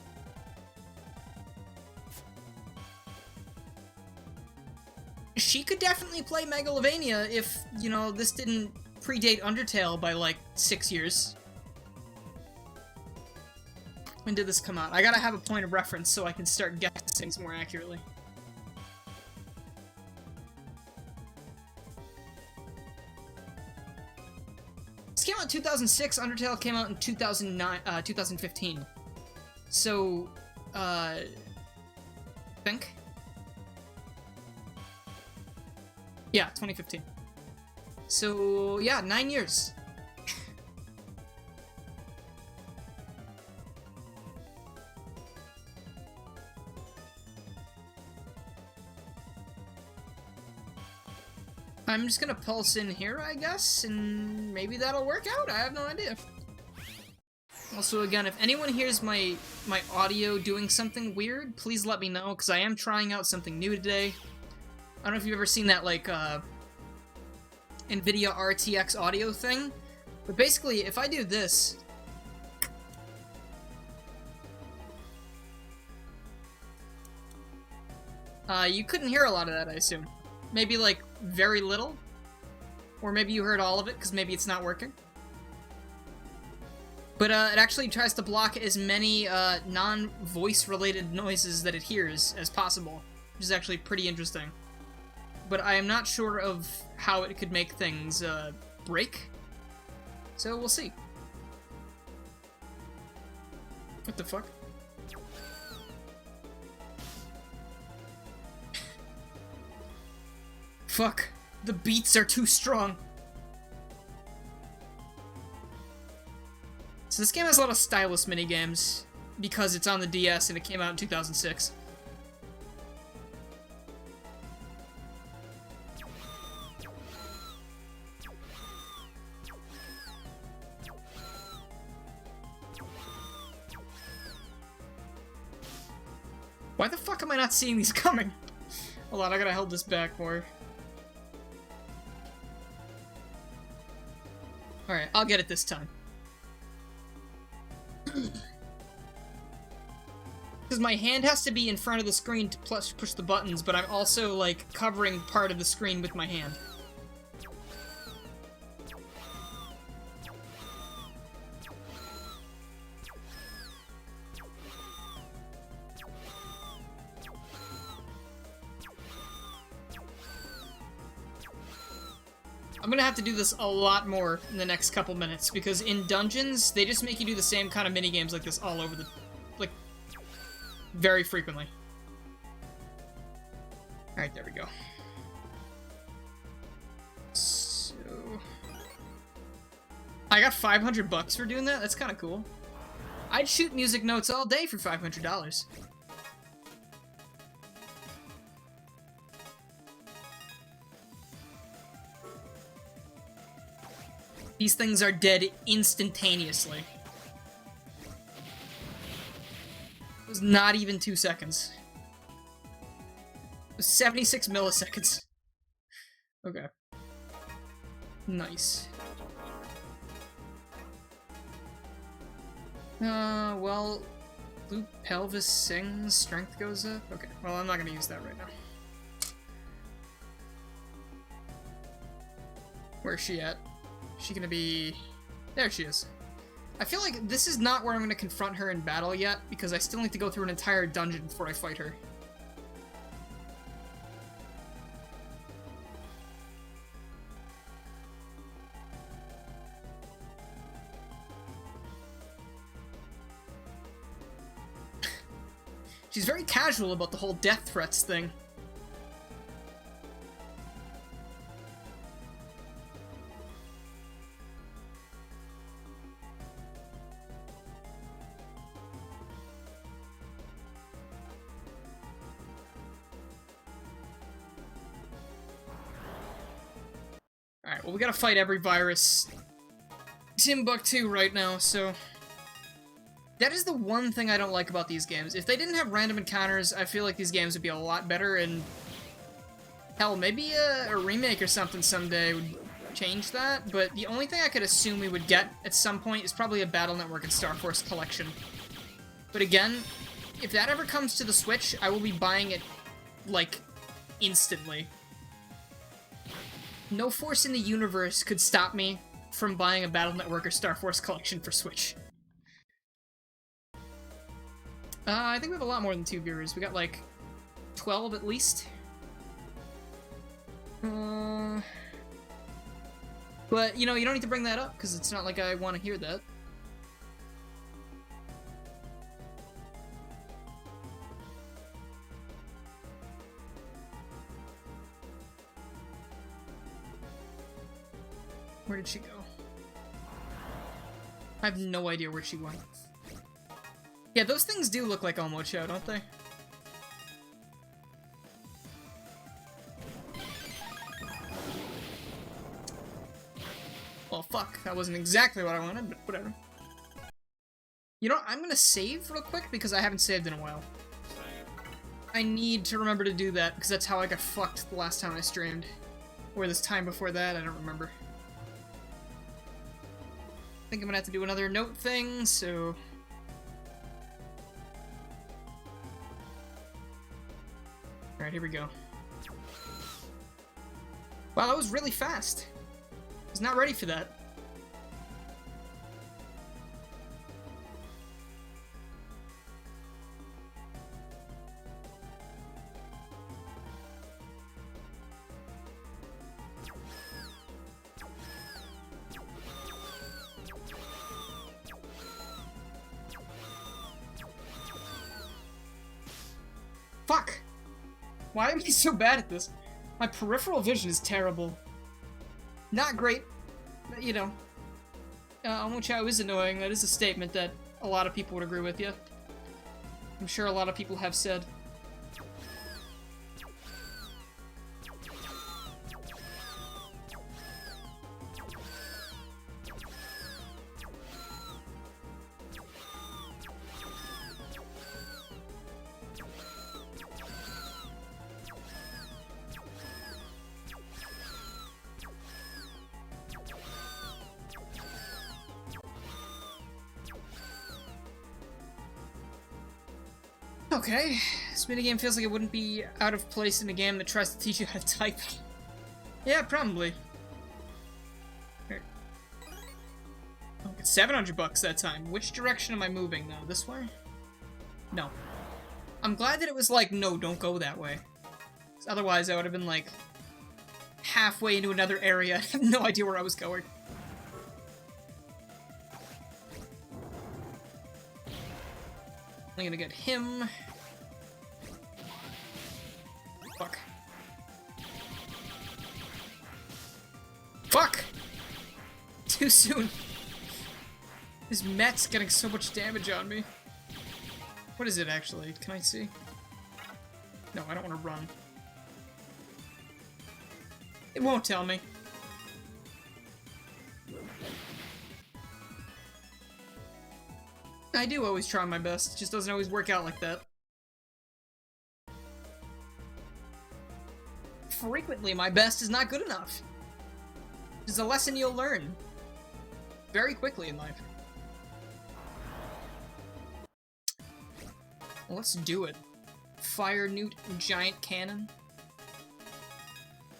She could definitely play Megalovania if, you know, this didn't predate Undertale by, like, 6 years. When did this come out? I gotta have a point of reference so I can start guessing things more accurately. out in 2006, Undertale came out in 2015. So, think? Yeah, 2015. So, yeah, 9 years. I'm just gonna pulse in here, I guess, and maybe that'll work out. I have no idea. Also, again, if anyone hears my audio doing something weird, please let me know, because I am trying out something new today. I don't know if you've ever seen that, like, NVIDIA RTX audio thing, but basically, if I do this... you couldn't hear a lot of that, I assume. Maybe, like, very little? Or maybe you heard all of it, because maybe it's not working. But, it actually tries to block as many, non-voice related noises that it hears as possible, which is actually pretty interesting. But I am not sure of how it could make things, break. So, we'll see. What the fuck? Fuck. The beats are too strong. So this game has a lot of stylus minigames, because it's on the DS and it came out in 2006. Why the fuck am I not seeing these coming? Hold on, I gotta hold this back more. Alright, I'll get it this time. Because my hand has to be in front of the screen to push the buttons, but I'm also, like, covering part of the screen with my hand. I'm gonna have to do this a lot more in the next couple minutes, because in dungeons, they just make you do the same kind of minigames like this all over the... like, very frequently. Alright, there we go. So... I got $500 for doing that? That's kinda cool. I'd shoot music notes all day for $500. These things are dead instantaneously. It was not even 2 seconds. It was 76 milliseconds. Okay. Nice. Well... Loop pelvis sings, strength goes up? Okay, well I'm not gonna use that right now. Where's she at? Is she gonna be... There she is. I feel like this is not where I'm gonna confront her in battle yet, because I still need to go through an entire dungeon before I fight her. She's very casual about the whole death threats thing. Alright, well we gotta fight every virus. Timbuktu right now, so... That is the one thing I don't like about these games. If they didn't have random encounters, I feel like these games would be a lot better, and... Hell, maybe a remake or something someday would change that, but the only thing I could assume we would get at some point is probably a Battle Network and Starforce collection. But again, if that ever comes to the Switch, I will be buying it, like, instantly. No force in the universe could stop me from buying a Battle Network or Starforce collection for Switch. I think we have a lot more than 2 viewers. We got, like, 12 at least. Who But, you know, you don't need to bring that up, because it's not like I want to hear that. Where did she go? I have no idea where she went. Yeah, those things do look like Omocho, don't they? Well, fuck. That wasn't exactly what I wanted, but whatever. You know what? I'm gonna save real quick because I haven't saved in a while. I need to remember to do that because that's how I got fucked the last time I streamed. Or this time before that, I don't remember. I think I'm gonna have to do another note thing, so... Alright, here we go. Wow, that was really fast. I was not ready for that. Fuck! Why am I so bad at this? My peripheral vision is terrible. Not great, but, you know. Omochao is annoying. That is a statement that a lot of people would agree with you. I'm sure a lot of people have said. Okay, this minigame feels like it wouldn't be out of place in a game that tries to teach you how to type. Yeah, probably. Here. Oh, it's 700 bucks that time. Which direction am I moving now? This way? No. I'm glad that it was like, no, don't go that way. 'Cause otherwise I would have been like halfway into another area. I have no idea where I was going. I'm gonna get him. Fuck. Fuck! Too soon. This Met's getting so much damage on me. What is it actually? Can I see? No, I don't want to run. It won't tell me. I do always try my best, it just doesn't always work out like that. Frequently, my best is not good enough. It's a lesson you'll learn very quickly in life. Well, let's do it. Fire Newt Giant Cannon.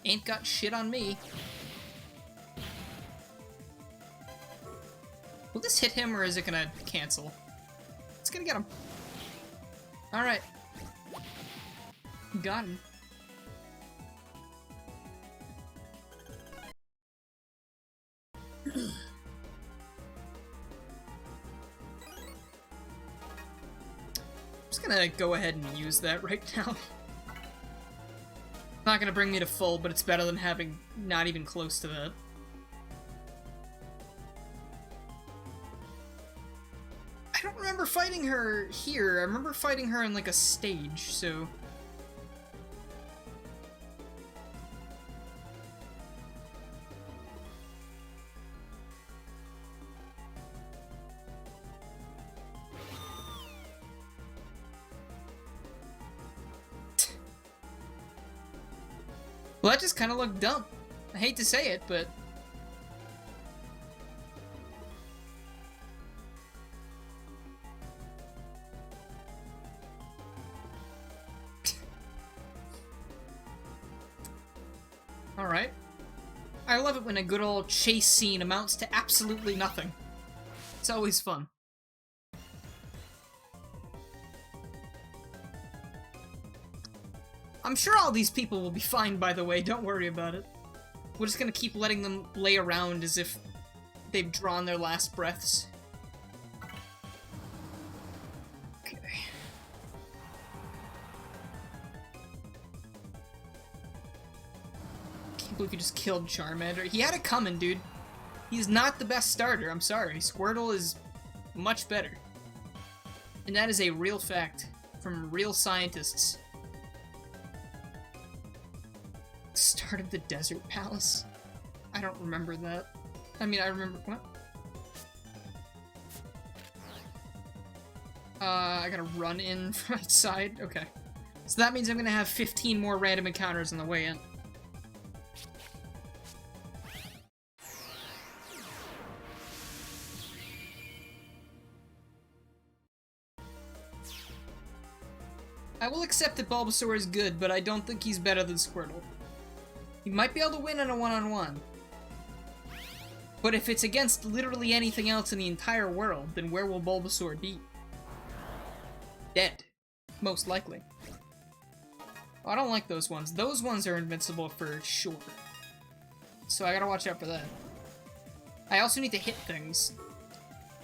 Ain't got shit on me. Will this hit him or is it gonna cancel? It's gonna get him. Alright. Got him. I'm just gonna go ahead and use that right now. Not gonna bring me to full, but it's better than having not even close to that. I don't remember fighting her here. I remember fighting her in like a stage, so... Well, that just kind of looked dumb. I hate to say it, but... Alright. I love it when a good old chase scene amounts to absolutely nothing. It's always fun. I'm sure all these people will be fine, by the way, don't worry about it. We're just gonna keep letting them lay around as if they've drawn their last breaths. Okay. Can't believe you just killed Charmander. He had it coming, dude. He's not the best starter, I'm sorry. Squirtle is much better. And that is a real fact from real scientists. Start of the Desert Palace? I don't remember that. I mean, I remember... What? I gotta run in from outside? Okay. So that means I'm gonna have 15 more random encounters on the way in. I will accept that Bulbasaur is good, but I don't think he's better than Squirtle. He might be able to win in a one-on-one. But if it's against literally anything else in the entire world, then where will Bulbasaur be? Dead. Most likely. Oh, I don't like those ones. Those ones are invincible for sure. So I gotta watch out for that. I also need to hit things.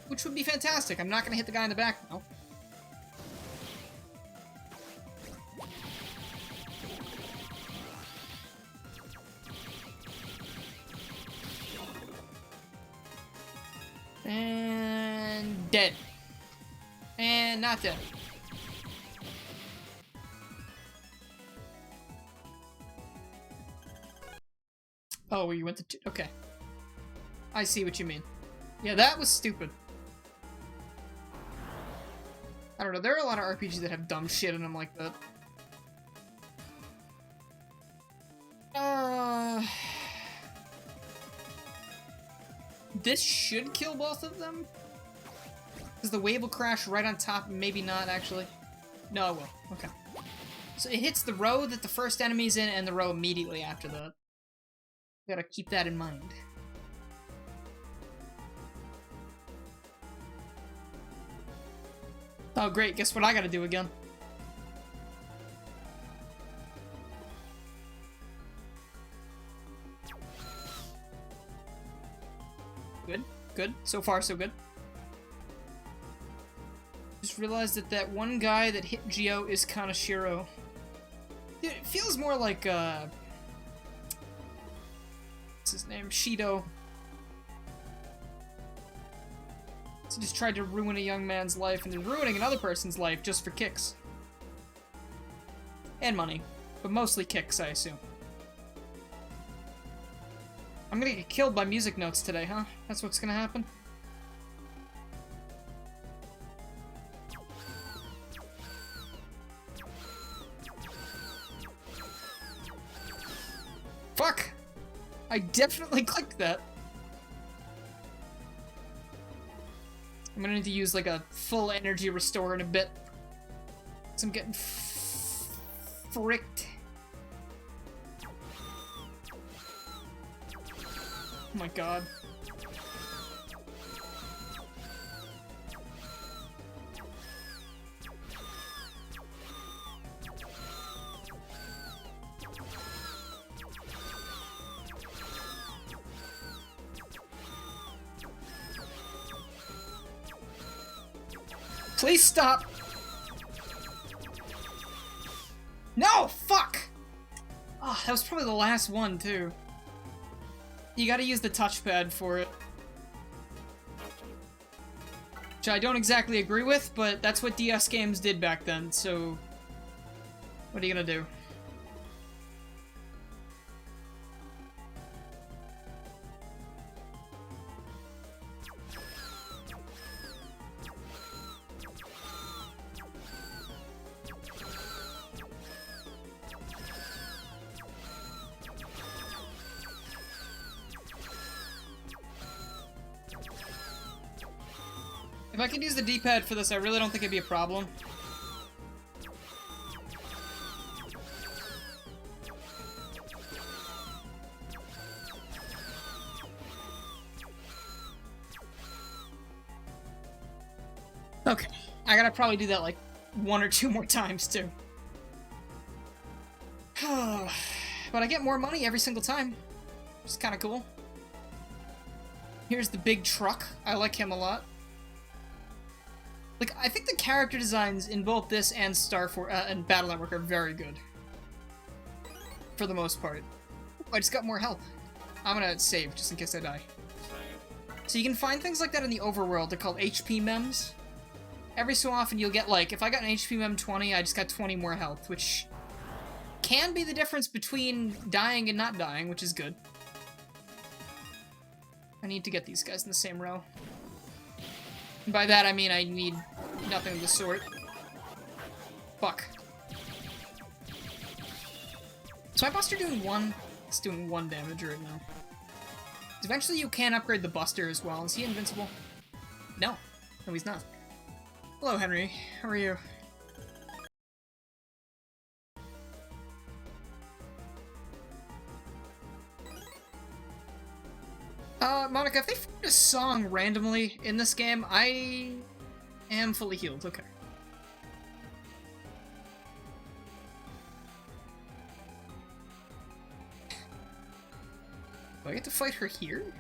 Which would be fantastic. I'm not gonna hit the guy in the back now. And dead. And not dead. Oh, you went to... Okay. I see what you mean. Yeah, that was stupid. I don't know, there are a lot of RPGs that have dumb shit in them like that. This should kill both of them? Because the wave will crash right on top, maybe not, actually. No, it will. Okay. So it hits the row that the first enemy's in and the row immediately after that. Gotta keep that in mind. Oh, great. Guess what I gotta do again? Good. Good. So far, so good. Just realized that that one guy that hit Geo is Kanashiro. Dude, it feels more like, what's his name? Shido. So just tried to ruin a young man's life and then ruining another person's life just for kicks. And money. But mostly kicks, I assume. I'm gonna get killed by music notes today, huh? That's what's gonna happen? Fuck! I definitely clicked that. I'm gonna need to use like a full energy restore in a bit. So I'm getting fricked. Oh my god. Please stop! No! Fuck! Oh, that was probably the last one, too. You gotta use the touchpad for it. Which I don't exactly agree with, but that's what DS games did back then, so... What are you gonna do? If I could use the D-pad for this, I really don't think it'd be a problem. Okay, I gotta probably do that like 1 or 2 more times too. But I get more money every single time. which is kind of cool. Here's the big truck. I like him a lot. Like, I think the character designs in both this and Starforce and Battle Network are very good. For the most part. Oh, I just got more health. I'm gonna save just in case I die. So you can find things like that in the overworld. They're called HP mems. Every so often you'll get, like, if I got an HP mem 20, I just got 20 more health, which can be the difference between dying and not dying, which is good. I need to get these guys in the same row. And by that I mean I need nothing of the sort. Fuck. Is my Buster doing one? It's doing 1 damage right now. Eventually you can upgrade the Buster as well. Is he invincible? No. No, he's not. Hello, Henry. How are you? Monica, if they find a song randomly in this game, I am fully healed. Okay. Do I get to fight her here?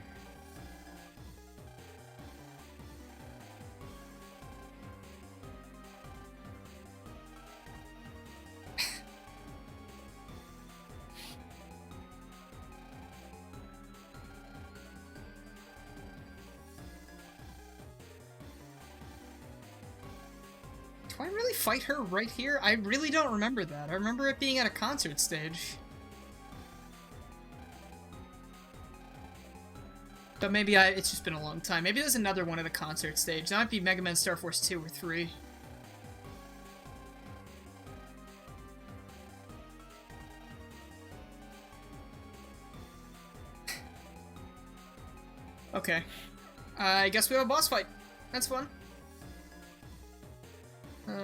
Do I really fight her right here? I really don't remember that. I remember it being at a concert stage. But maybe it's just been a long time. Maybe there's another one at a concert stage. That might be Mega Man Starforce 2 or 3. Okay. I guess we have a boss fight. That's fun.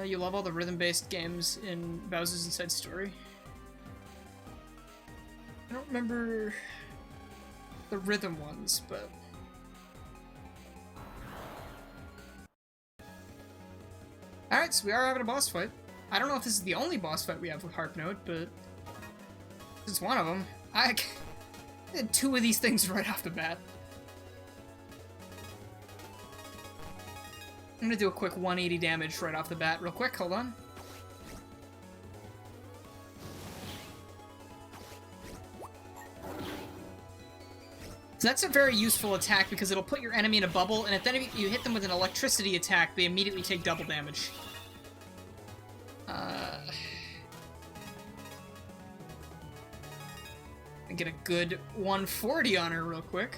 You love all the rhythm-based games in Bowser's Inside Story? I don't remember the rhythm ones, but... Alright, so we are having a boss fight. I don't know if this is the only boss fight we have with Harp Note, but... it's one of them. I did 2 of these things right off the bat. I'm gonna do a quick 180 damage right off the bat real quick, hold on. So that's a very useful attack because it'll put your enemy in a bubble, and if then you hit them with an electricity attack, they immediately take double damage. And get a good 140 on her real quick.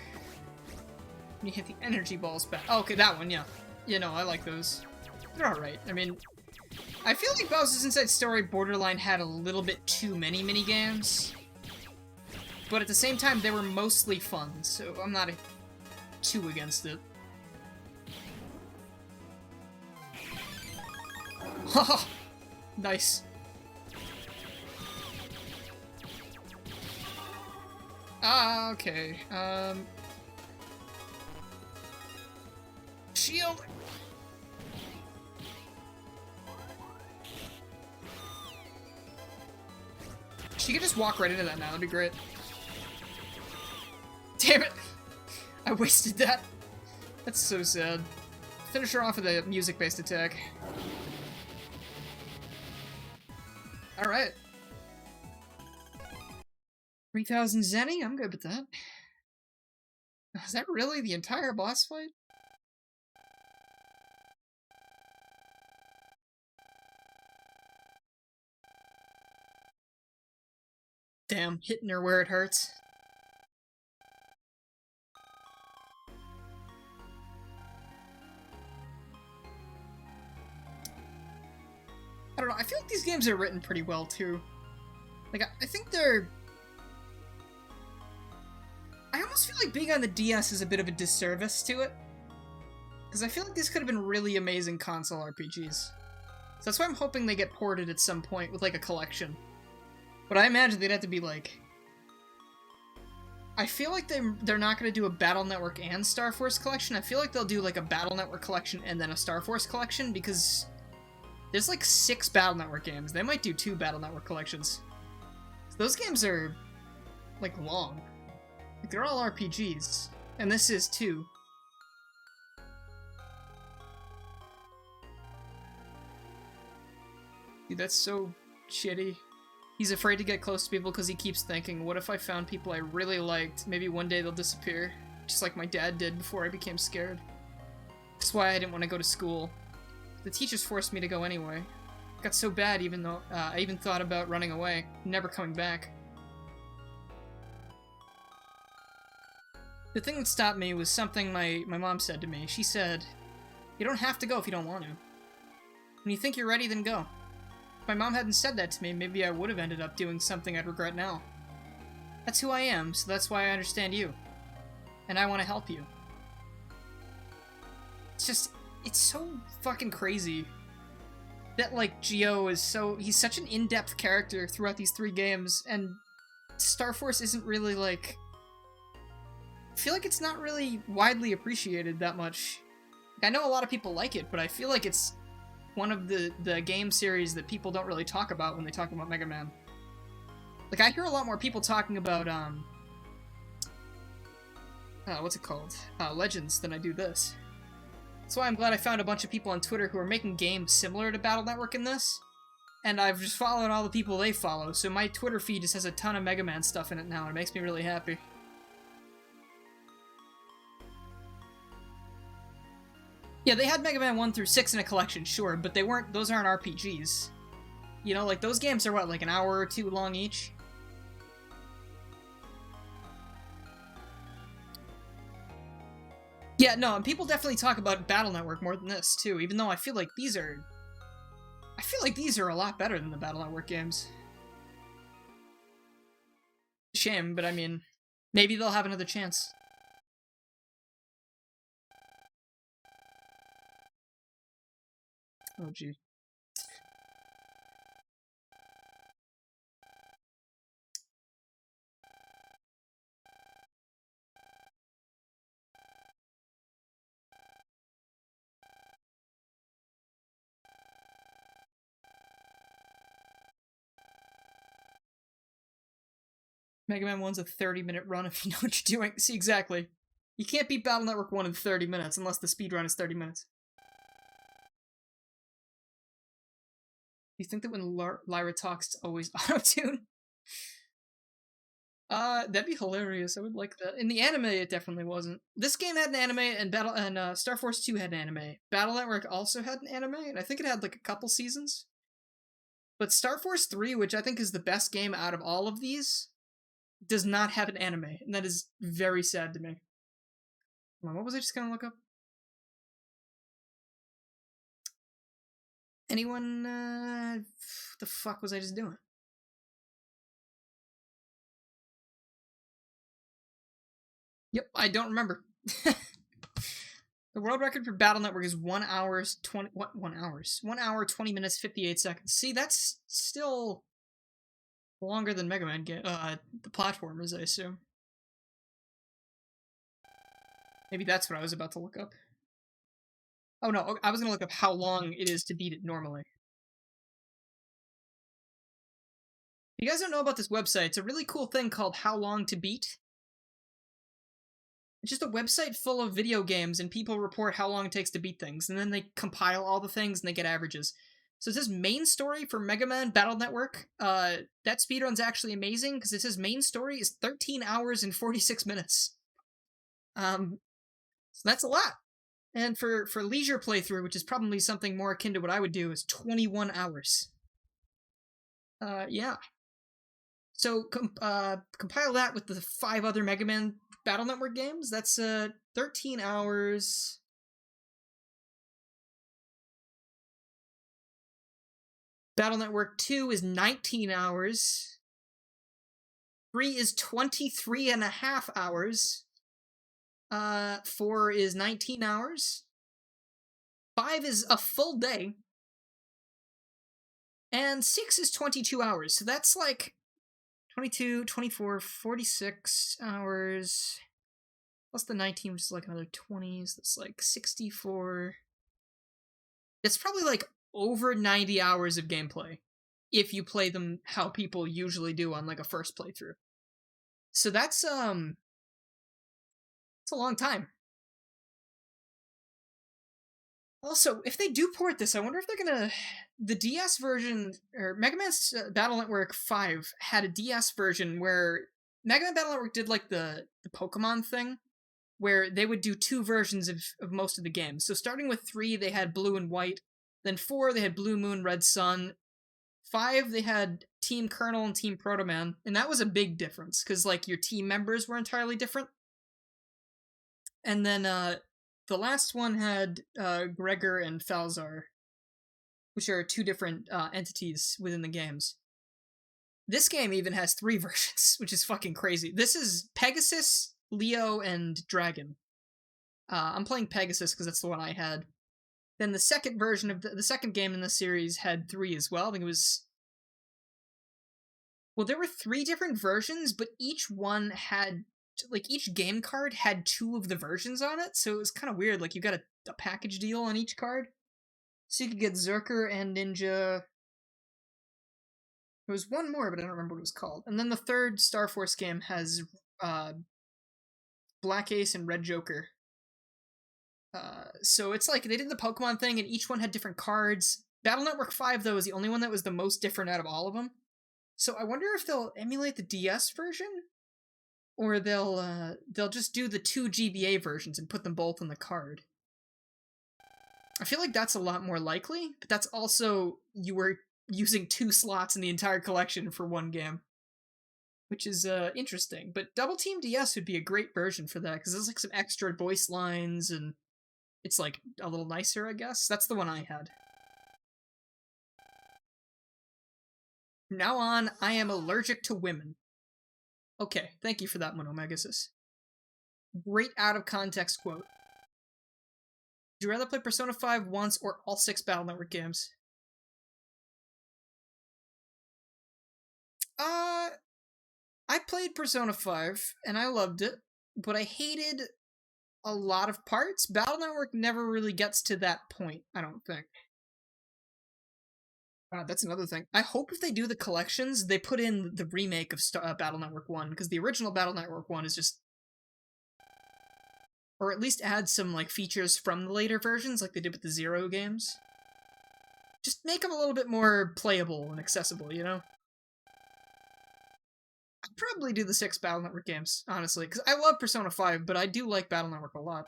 You hit the energy balls back. Oh, okay, that one, yeah. You know, I like those. They're alright. I mean, I feel like Bowser's Inside Story Borderline had a little bit too many minigames. But at the same time, they were mostly fun, so I'm not too against it. Haha! Nice. Ah, okay. Shield! She could just walk right into that now, that'd be great. Damn it! I wasted that. That's so sad. Finish her off with a music-based attack. Alright. 3,000 Zenny? I'm good with that. Is that really the entire boss fight? Damn, hitting her where it hurts. I don't know, I feel like these games are written pretty well, too. Like, I think they're... I almost feel like being on the DS is a bit of a disservice to it. Because I feel like these could have been really amazing console RPGs. So that's why I'm hoping they get ported at some point with, like, a collection. But I imagine they'd have to be, like... I feel like they're not going to do a Battle Network and Starforce collection. I feel like they'll do, like, a Battle Network collection and then a Starforce collection, because... there's, like, 6 Battle Network games. They might do 2 Battle Network collections. So those games are, like, long. Like, they're all RPGs. And this is too. Dude, that's so shitty. He's afraid to get close to people because he keeps thinking, what if I found people I really liked? Maybe one day they'll disappear. Just like my dad did before I became scared. That's why I didn't want to go to school. The teachers forced me to go anyway. It got so bad even though I even thought about running away, never coming back. The thing that stopped me was something my mom said to me. She said, you don't have to go if you don't want to. When you think you're ready, then go. If my mom hadn't said that to me, maybe I would have ended up doing something I'd regret now. That's who I am, so that's why I understand you. And I want to help you. It's just, it's so fucking crazy that, like, Geo is he's such an in-depth character throughout these 3 games, and Starforce isn't really, like, I feel like it's not really widely appreciated that much. I know a lot of people like it, but I feel like it's one of the game series that people don't really talk about when they talk about Mega Man. Like, I hear a lot more people talking about, what's it called? Legends than I do this. That's why I'm glad I found a bunch of people on Twitter who are making games similar to Battle Network in this, and I've just followed all the people they follow, so my Twitter feed just has a ton of Mega Man stuff in it now, and it makes me really happy. Yeah, they had Mega Man 1 through 6 in a collection, sure, but those aren't RPGs. You know, like, those games are what, like an hour or 2 long each? Yeah, no, and people definitely talk about Battle Network more than this, too, even though I feel like these are a lot better than the Battle Network games. Shame, but I mean, maybe they'll have another chance. Oh, gee. Mega Man 1's a 30-minute run if you know what you're doing. See, exactly. You can't beat Battle Network 1 in 30 minutes unless the speedrun is 30 minutes. You think that when Lyra talks, it's always auto-tune? That'd be hilarious. I would like that. In the anime, it definitely wasn't. This game had an anime, and Starforce 2 had an anime. Battle Network also had an anime, and I think it had like a couple seasons. But Starforce 3, which I think is the best game out of all of these, does not have an anime, and that is very sad to me. Hold on, what was I just gonna look up? Anyone, the fuck was I just doing? Yep, I don't remember. The world record for Battle Network is 1 hour 20 what 1 hours? 1 hour 20 minutes 58 seconds. See, that's still longer than Mega Man the platformers, I assume. Maybe that's what I was about to look up. Oh no, I was gonna look up how long it is to beat it normally. If you guys don't know about this website, it's a really cool thing called How Long to Beat. It's just a website full of video games, and people report how long it takes to beat things, and then they compile all the things and they get averages. So it says main story for Mega Man Battle Network. That speedrun's actually amazing because it says main story is 13 hours and 46 minutes. So that's a lot. And for leisure playthrough, which is probably something more akin to what I would do, is 21 hours. Yeah. So compile that with the 5 other Mega Man Battle Network games. That's 13 hours. Battle Network 2 is 19 hours. 3 is 23 and a half hours. 4 is 19 hours. 5 is a full day. And 6 is 22 hours. So that's like 22, 24, 46 hours. Plus the 19, which is like another 20. So that's like 64. It's probably like over 90 hours of gameplay if you play them how people usually do on like a first playthrough. So that's It's a long time. Also, if they do port this, I wonder if they're gonna... The DS version, or Mega Man's Battle Network 5 had a DS version where Mega Man Battle Network did like the Pokemon thing, where they would do 2 versions of most of the games. So starting with 3, they had Blue and White. Then 4, they had Blue Moon, Red Sun. 5, they had Team Colonel and Team Proto Man. And that was a big difference, because like your team members were entirely different. And then the last one had Gregor and Falzar, which are 2 different entities within the games. This game even has 3 versions, which is fucking crazy. This is Pegasus, Leo, and Dragon. I'm playing Pegasus because that's the one I had. Then the second version of the second game in the series had 3 as well. I think it was... Well, there were 3 different versions, but each one had... Like, each game card had 2 of the versions on it, so it was kind of weird. Like, you got a package deal on each card. So you could get Zerker and Ninja. There was one more, but I don't remember what it was called. And then the third Starforce game has Black Ace and Red Joker. So it's like they did the Pokemon thing, and each one had different cards. Battle Network 5, though, is the only one that was the most different out of all of them. So I wonder if they'll emulate the DS version, or they'll just do the 2 GBA versions and put them both on the card. I feel like that's a lot more likely, but that's also you were using 2 slots in the entire collection for one game, which is interesting. But Double Team DS would be a great version for that, because there's like some extra voice lines, and it's like a little nicer, I guess. That's the one I had. From now on, I am allergic to women. Okay, thank you for that, Monomegasis. Great out-of-context quote. Would you rather play Persona 5 once or all 6 Battle Network games? I played Persona 5, and I loved it, but I hated a lot of parts. Battle Network never really gets to that point, I don't think. That's another thing. I hope if they do the collections, they put in the remake of Battle Network 1, because the original Battle Network 1 is just... Or at least add some, like, features from the later versions, like they did with the Zero games. Just make them a little bit more playable and accessible, you know? I'd probably do the 6 Battle Network games, honestly, because I love Persona 5, but I do like Battle Network a lot.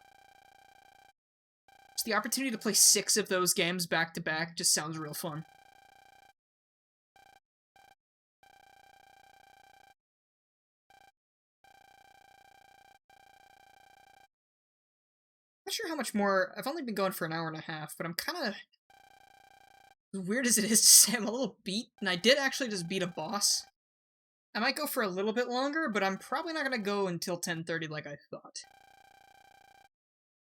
Just the opportunity to play 6 of those games back-to-back just sounds real fun. Not sure how much more. I've only been going for an hour and a half, but I'm kind of... As weird as it is to say, I'm a little beat, and I did actually just beat a boss. I might go for a little bit longer, but I'm probably not going to go until 10:30 like I thought.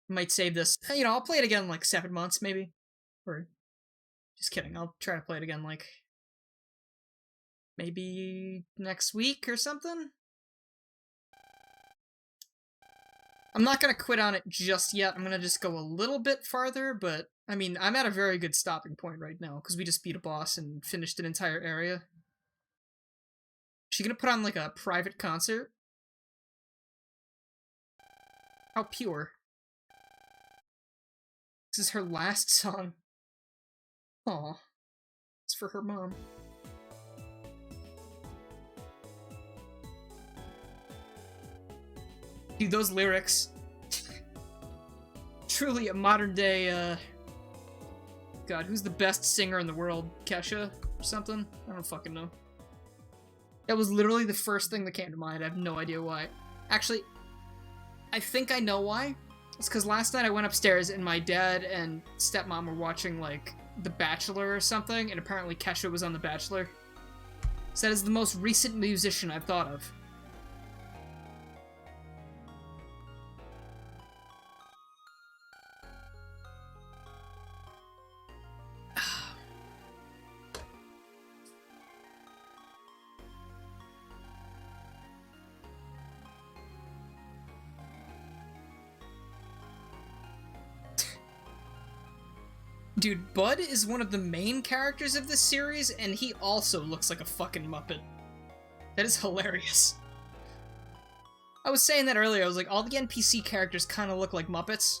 Might save this. You know, I'll play it again in like 7 months, maybe. Or, just kidding, I'll try to play it again like... maybe next week or something? I'm not going to quit on it just yet. I'm going to just go a little bit farther, but, I mean, I'm at a very good stopping point right now, because we just beat a boss and finished an entire area. Is she going to put on, like, a private concert? How pure. This is her last song. Aw. It's for her mom. Dude, those lyrics. Truly a modern day, God, who's the best singer in the world? Kesha? Or something? I don't fucking know. That was literally the first thing that came to mind. I have no idea why. Actually, I think I know why. It's because last night I went upstairs and my dad and stepmom were watching, like, The Bachelor or something, and apparently Kesha was on The Bachelor. So that is the most recent musician I've thought of. Dude, Bud is one of the main characters of this series, and he also looks like a fucking Muppet. That is hilarious. I was saying that earlier, I was like, all the NPC characters kind of look like Muppets.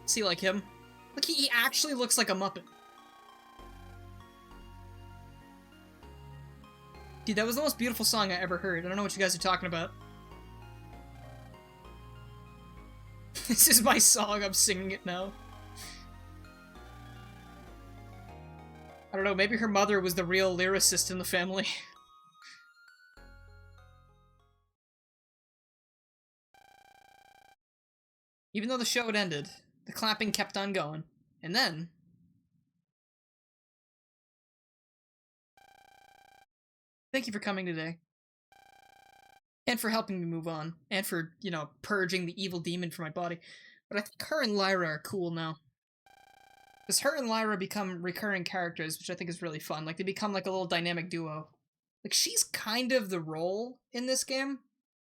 See, like him? Like, he actually looks like a Muppet. Dude, that was the most beautiful song I ever heard. I don't know what you guys are talking about. This is my song, I'm singing it now. I don't know, maybe her mother was the real lyricist in the family. Even though the show had ended, the clapping kept on going. And then... Thank you for coming today. And for helping me move on. And for, you know, purging the evil demon from my body. But I think her and Lyra are cool now. Because her and Lyra become recurring characters, which I think is really fun. Like, they become like a little dynamic duo. Like, she's kind of the role in this game.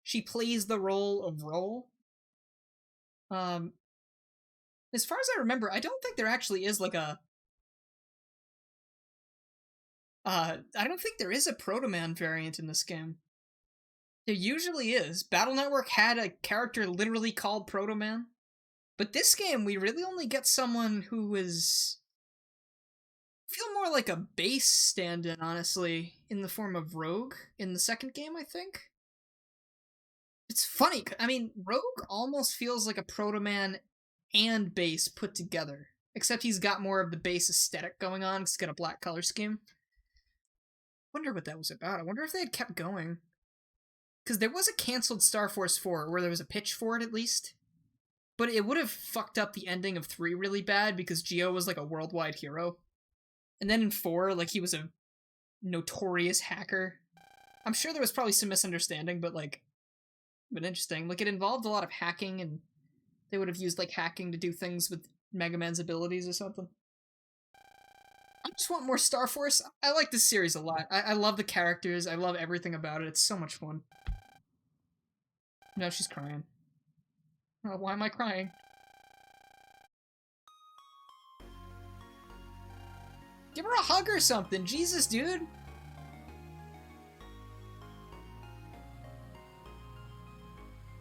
She plays the role of Role. As far as I remember, I don't think there actually is like a... I don't think there is a Proto Man variant in this game. There usually is. Battle Network had a character literally called Proto Man. But this game, we really only get someone who is... feel more like a base stand-in, honestly, in the form of Rogue in the second game, I think. It's funny, I mean, Rogue almost feels like a Proto Man and base put together. Except he's got more of the base aesthetic going on, because he's got a black color scheme. Wonder what that was about. I wonder if they had kept going. Because there was a cancelled Starforce 4, where there was a pitch for it, at least. But it would have fucked up the ending of 3 really bad, because Geo was like a worldwide hero. And then in 4, like, he was a notorious hacker. I'm sure there was probably some misunderstanding, but, like, but interesting. Like, it involved a lot of hacking, and they would have used, like, hacking to do things with Mega Man's abilities or something. I just want more Starforce. I like this series a lot. I love the characters. I love everything about it. It's so much fun. No, she's crying. Oh, why am I crying? Give her a hug or something. Jesus, dude.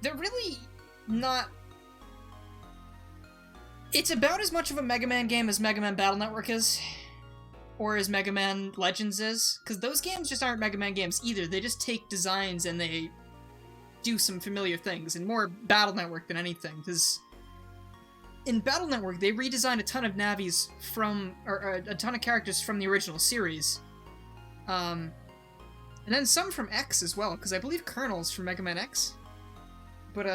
They're really not... It's about as much of a Mega Man game as Mega Man Battle Network is. Or as Mega Man Legends is. Because those games just aren't Mega Man games either. They just take designs and they do some familiar things. And more Battle Network than anything. Because in Battle Network, they redesigned a ton of Navis from... or a ton of characters from the original series. And then some from X as well. Because I believe Colonel's from Mega Man X. But,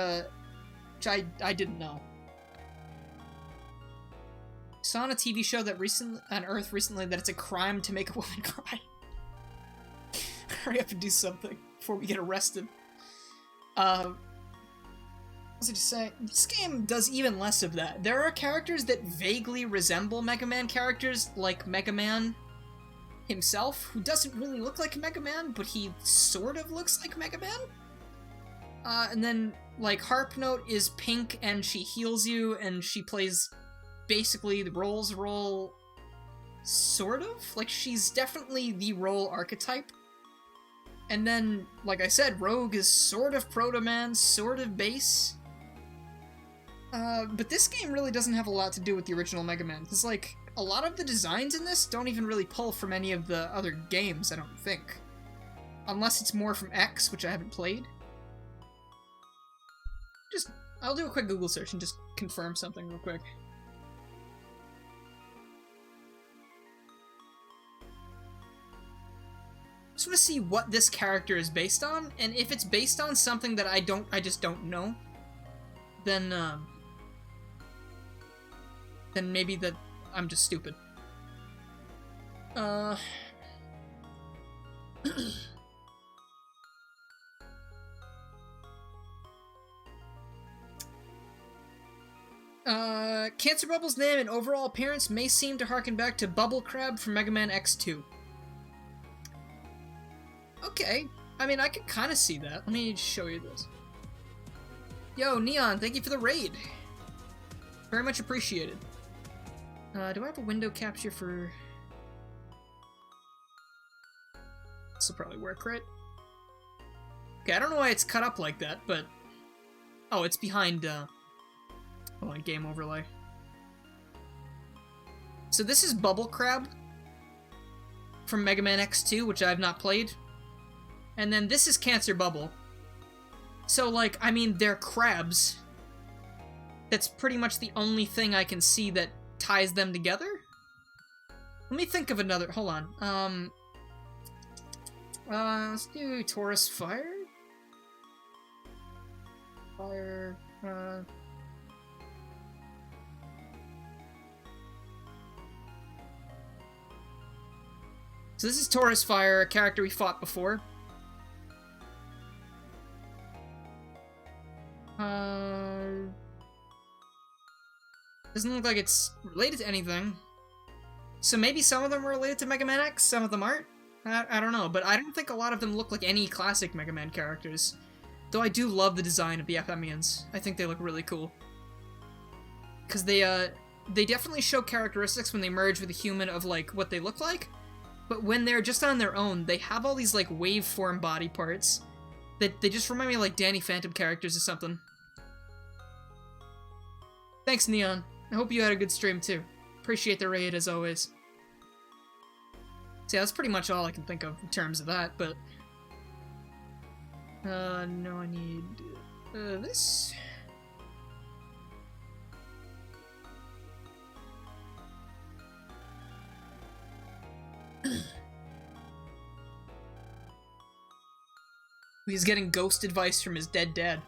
which I didn't know. Saw on a TV show that on Earth recently that it's a crime to make a woman cry. Hurry up and do something before we get arrested. What was I just saying? This game does even less of that. There are characters that vaguely resemble Mega Man characters, like Mega Man himself, who doesn't really look like Mega Man, but he sort of looks like Mega Man. And then, like, Harp Note is pink and she heals you and she plays basically the Role's role, sort of? Like, she's definitely the Role archetype. And then, like I said, Rogue is sort of Proto Man, sort of base. But this game really doesn't have a lot to do with the original Mega Man, because, like, a lot of the designs in this don't even really pull from any of the other games, I don't think. Unless it's more from X, which I haven't played. I'll do a quick Google search and just confirm something real quick. Just want to see what this character is based on, and if it's based on something that I just don't know, then maybe that I'm just stupid. Cancer Bubble's name and overall appearance may seem to harken back to Bubble Crab from Mega Man X2. Okay, I mean, I could kind of see that. Let me show you this. Yo, Neon, thank you for the raid. Very much appreciated. Do I have a window capture for... This will probably work, right? Okay, I don't know why it's cut up like that, but... Oh, it's behind, hold on, game overlay. So this is Bubble Crab from Mega Man X2, which I have not played. And then this is Cancer Bubble. So, like, I mean, they're crabs. That's pretty much the only thing I can see that ties them together? Let me think of another... Hold on. Let's do Taurus Fire? Fire... So this is Taurus Fire, a character we fought before. Doesn't look like it's related to anything. So maybe some of them are related to Mega Man X, some of them aren't? I don't know, but I don't think a lot of them look like any classic Mega Man characters. Though I do love the design of the FMEans. I think they look really cool. Because they definitely show characteristics when they merge with a human of, like, what they look like. But when they're just on their own, they have all these, like, waveform body parts that they just remind me of, like, Danny Phantom characters or something. Thanks, Neon. I hope you had a good stream, too. Appreciate the raid, as always. So yeah, that's pretty much all I can think of in terms of that, but... no, I need... this? He's getting ghost advice from his dead dad.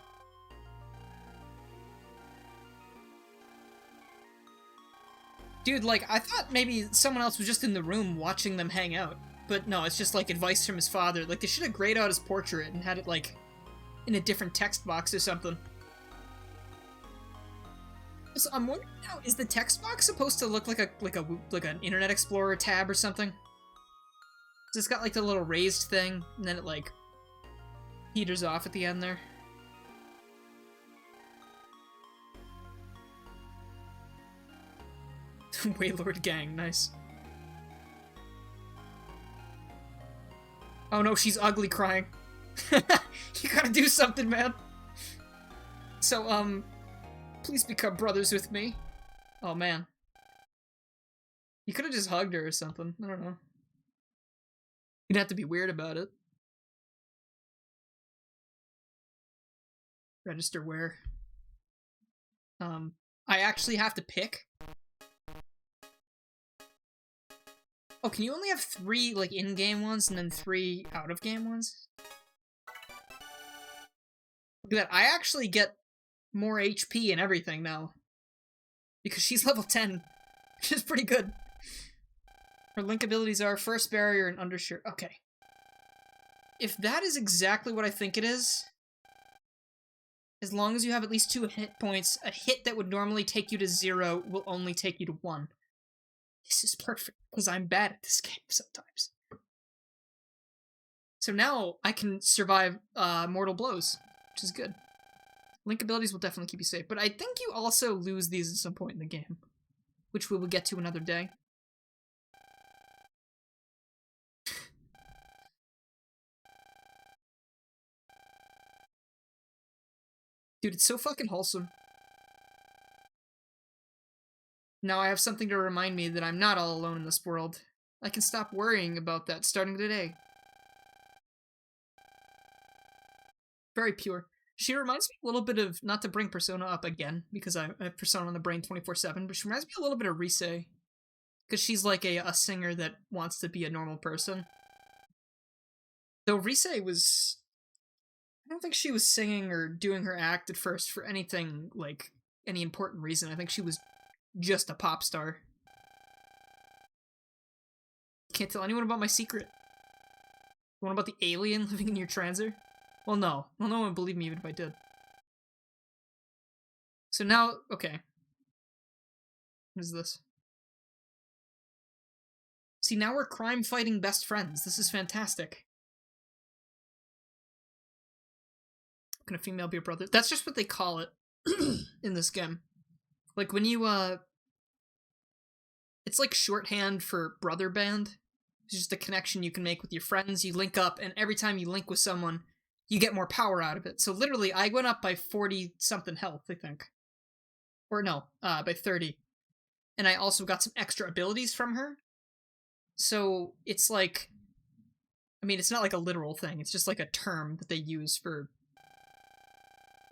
Dude, like, I thought maybe someone else was just in the room watching them hang out. But no, it's just, like, advice from his father. Like, they should have grayed out his portrait and had it, like, in a different text box or something. So I'm wondering now, is the text box supposed to look like an Internet Explorer tab or something? So it's got, like, the little raised thing, and then it, like, peters off at the end there. Waylord Gang, nice. Oh no, she's ugly crying. You gotta do something, man. So, please become brothers with me. Oh man. You could've just hugged her or something. I don't know. You'd have to be weird about it. Register where? I actually have to pick? Oh, can you only have 3, like, in-game ones and then 3 out-of-game ones? Look at that. I actually get more HP and everything now. Because she's level 10. Which is pretty good. Her link abilities are first barrier and undershirt. Okay. If that is exactly what I think it is, as long as you have at least 2 hit points, a hit that would normally take you to 0 will only take you to 1. This is perfect, because I'm bad at this game sometimes. So now I can survive mortal blows, which is good. Link abilities will definitely keep you safe, but I think you also lose these at some point in the game, which we will get to another day. Dude, it's so fucking wholesome. Now I have something to remind me that I'm not all alone in this world. I can stop worrying about that starting today. Very pure. She reminds me a little bit of, not to bring Persona up again, because I have Persona on the brain 24/7, but she reminds me a little bit of Rise. Because she's like a singer that wants to be a normal person. Though Rise was... I don't think she was singing or doing her act at first for anything, like, any important reason. I think she was just a pop star. Can't tell anyone about my secret. What about the alien living in your transit? Well, no. Well, no one would believe me even if I did. So now, okay. What is this? See, now we're crime-fighting best friends. This is fantastic. Can a female be a brother? That's just what they call it in this game. Like, when you, it's like shorthand for brother band. It's just a connection you can make with your friends. You link up, and every time you link with someone, you get more power out of it. So literally, I went up by 40-something health, I think. Or no, by 30. And I also got some extra abilities from her. So it's like, I mean, it's not like a literal thing. It's just like a term that they use for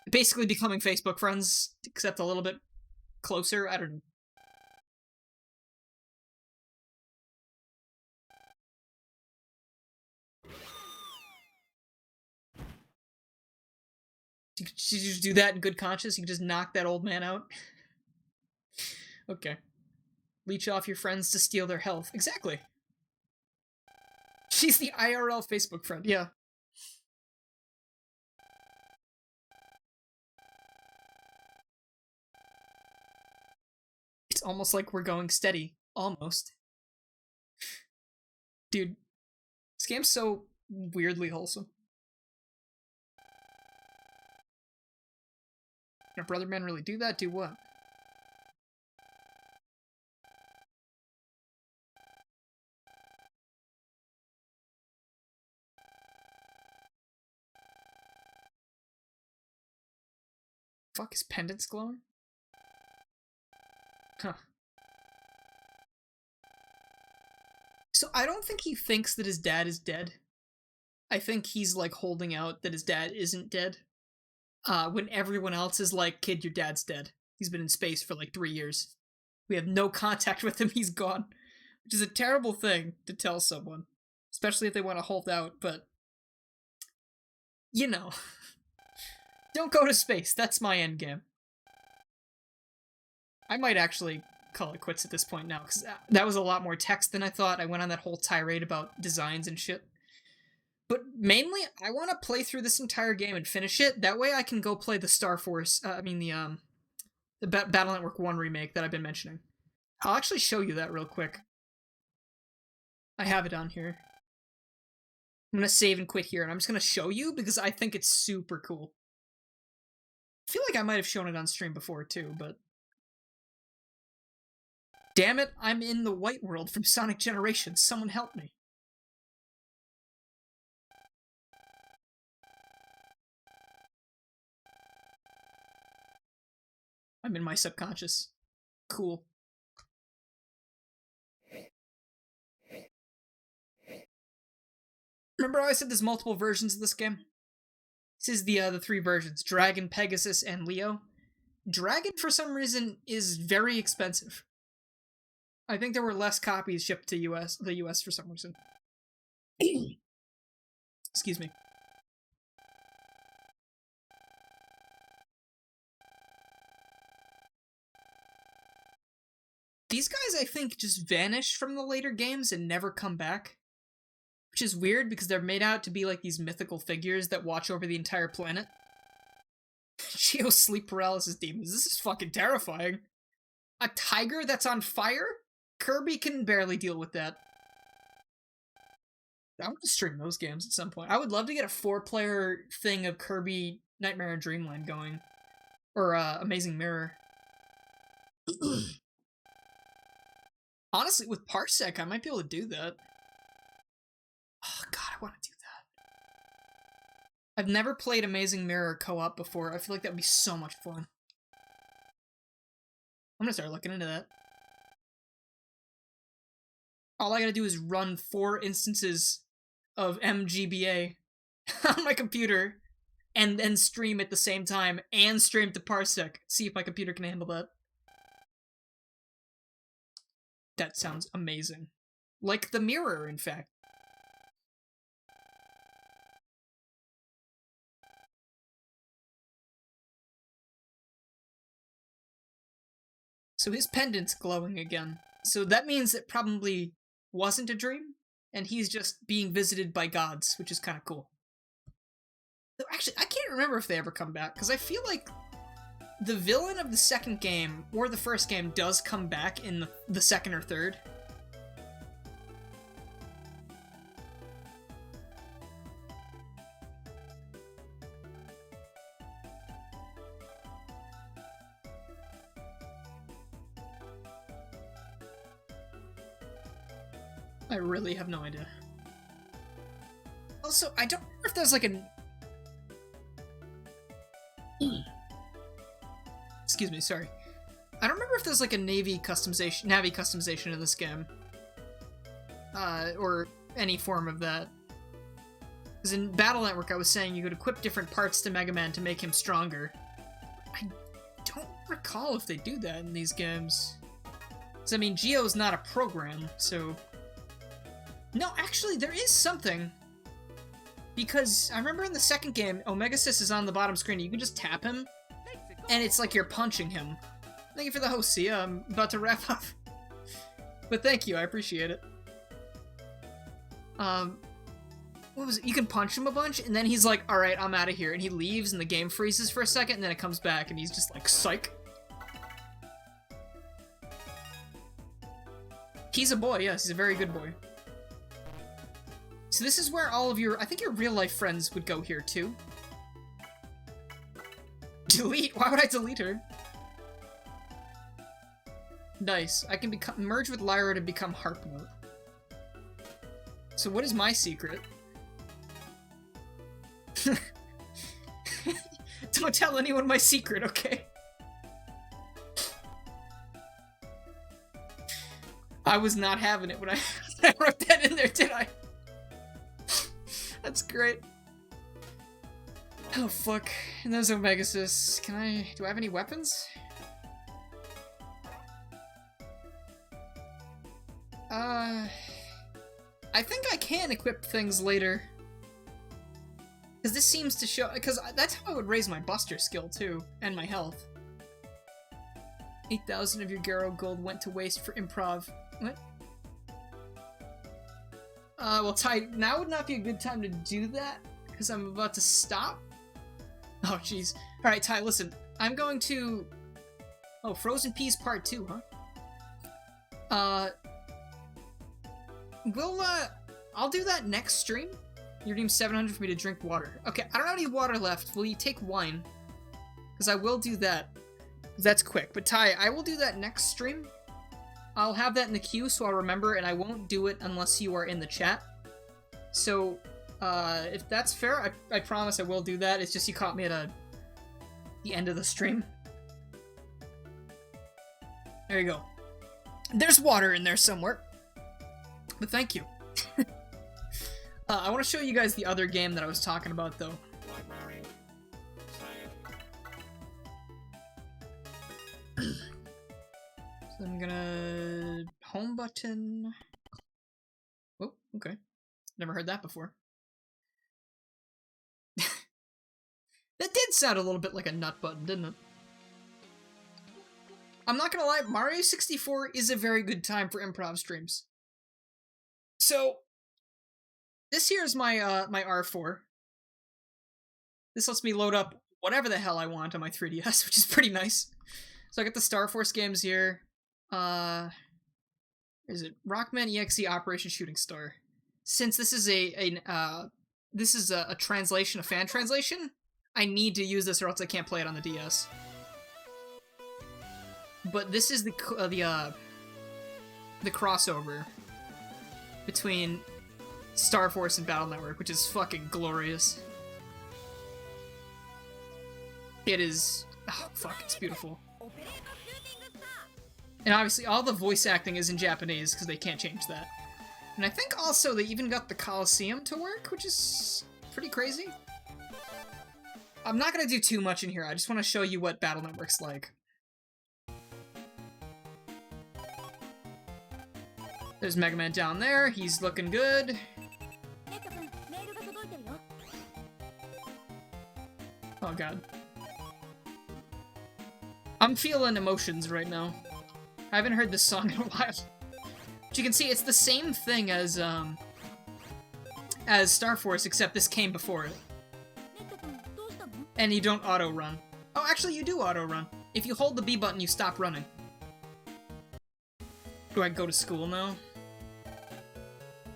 basically becoming Facebook friends, except a little bit closer. I don't know. You just do that in good conscience? You can just knock that old man out? Okay. Leech off your friends to steal their health. Exactly. She's the IRL Facebook friend, yeah. It's almost like we're going steady. Almost. Dude, this game's so weirdly wholesome. Can a brother man really do that? Do what? Fuck, his pendant's glowing? Huh. So I don't think he thinks that his dad is dead. I think he's like holding out that his dad isn't dead. When everyone else is like, kid, your dad's dead. He's been in space for like 3 years. We have no contact with him, he's gone. Which is a terrible thing to tell someone. Especially if they want to hold out, but... You know. Don't go to space, that's my endgame. I might actually call it quits at this point now, because that was a lot more text than I thought. I went on that whole tirade about designs and shit. But mainly, I want to play through this entire game and finish it. That way I can go play the Starforce, the Battle Network 1 remake that I've been mentioning. I'll actually show you that real quick. I have it on here. I'm gonna save and quit here, and I'm just gonna show you because I think it's super cool. I feel like I might have shown it on stream before too, but... Damn it, I'm in the white world from Sonic Generations. Someone help me. I'm in my subconscious. Cool. Remember how I said there's multiple versions of this game? This is the 3 versions. Dragon, Pegasus, and Leo. Dragon, for some reason, is very expensive. I think there were less copies shipped to the US for some reason. Excuse me. These guys, I think, just vanish from the later games and never come back. Which is weird because they're made out to be like these mythical figures that watch over the entire planet. Geo sleep paralysis demons. This is fucking terrifying. A tiger that's on fire? Kirby can barely deal with that. I want to stream those games at some point. I would love to get a 4-player thing of Kirby Nightmare and Dreamland going. Or Amazing Mirror. Honestly, with Parsec, I might be able to do that. Oh god, I want to do that. I've never played Amazing Mirror co-op before. I feel like that would be so much fun. I'm gonna start looking into that. All I gotta do is run 4 instances of MGBA on my computer and then stream at the same time and stream to Parsec. See if my computer can handle that. That sounds amazing. Like the mirror, in fact. So his pendant's glowing again. So that means it probably wasn't a dream, and he's just being visited by gods, which is kind of cool. Actually, I can't remember if they ever come back, because I feel like the villain of the second game, or the first game, does come back in the second or third. I really have no idea. Also, I don't remember if there's like excuse me, sorry. I don't remember if there's like a Navi customization in this game. Or any form of that. Because in Battle Network, I was saying you could equip different parts to Mega Man to make him stronger. I don't recall if they do that in these games. Because, I mean, Geo's not a program, so... No, actually, there is something. Because I remember in the second game, Omega Sis is on the bottom screen. You can just tap him, and it's like you're punching him. Thank you for the host, Sia. I'm about to wrap up. But thank you, I appreciate it. What was it? You can punch him a bunch, and then he's like, alright, I'm out of here. And he leaves, and the game freezes for a second, and then it comes back, and he's just like, psych. He's a boy, yes, he's a very good boy. So this is where all of your, I think your real-life friends would go here, too. Delete? Why would I delete her? Nice. I can merge with Lyra to become Harp mode. So what is my secret? Don't tell anyone my secret, okay? I was not having it when I wrote that in there, did I? That's great. Oh, fuck. And there's Omegasis. Do I have any weapons? I think I can equip things later. Because this seems to show... Because that's how I would raise my Buster skill, too. And my health. 8,000 of your Garo gold went to waste for improv. What? Well, Ty, now would not be a good time to do that. Because I'm about to stop. Oh, jeez. Alright, Ty, listen. I'm going to... Oh, Frozen Peas Part 2, huh? I'll do that next stream. You redeem 700 for me to drink water. Okay, I don't have any water left. Will you take wine? Because I will do that. That's quick. But Ty, I will do that next stream. I'll have that in the queue so I'll remember, and I won't do it unless you are in the chat. So, if that's fair, I promise I will do that. It's just you caught me at the end of the stream. There you go. There's water in there somewhere. But thank you. I want to show you guys the other game that I was talking about, though. So I'm gonna... Home button... Oh, okay. Never heard that before. That did sound a little bit like a nut button, didn't it? I'm not gonna lie, Mario 64 is a very good time for improv streams. So, this here is my my R4. This lets me load up whatever the hell I want on my 3DS, which is pretty nice. So I got the Starforce games here. Is it Rockman EXE Operation Shooting Star? Since this is a translation, a fan translation, I need to use this or else I can't play it on the DS. But this is the crossover between Starforce and Battle Network, which is fucking glorious. It is... Oh, fuck, it's beautiful. And obviously all the voice acting is in Japanese, because they can't change that. And I think also they even got the Coliseum to work, which is pretty crazy. I'm not going to do too much in here, I just want to show you what Battle Network's like. There's Mega Man down there, he's looking good. Oh god. I'm feeling emotions right now. I haven't heard this song in a while. But you can see it's the same thing as Starforce, except this came before it. And you don't auto-run. Oh, actually you do auto-run. If you hold the B button, you stop running. Do I go to school now?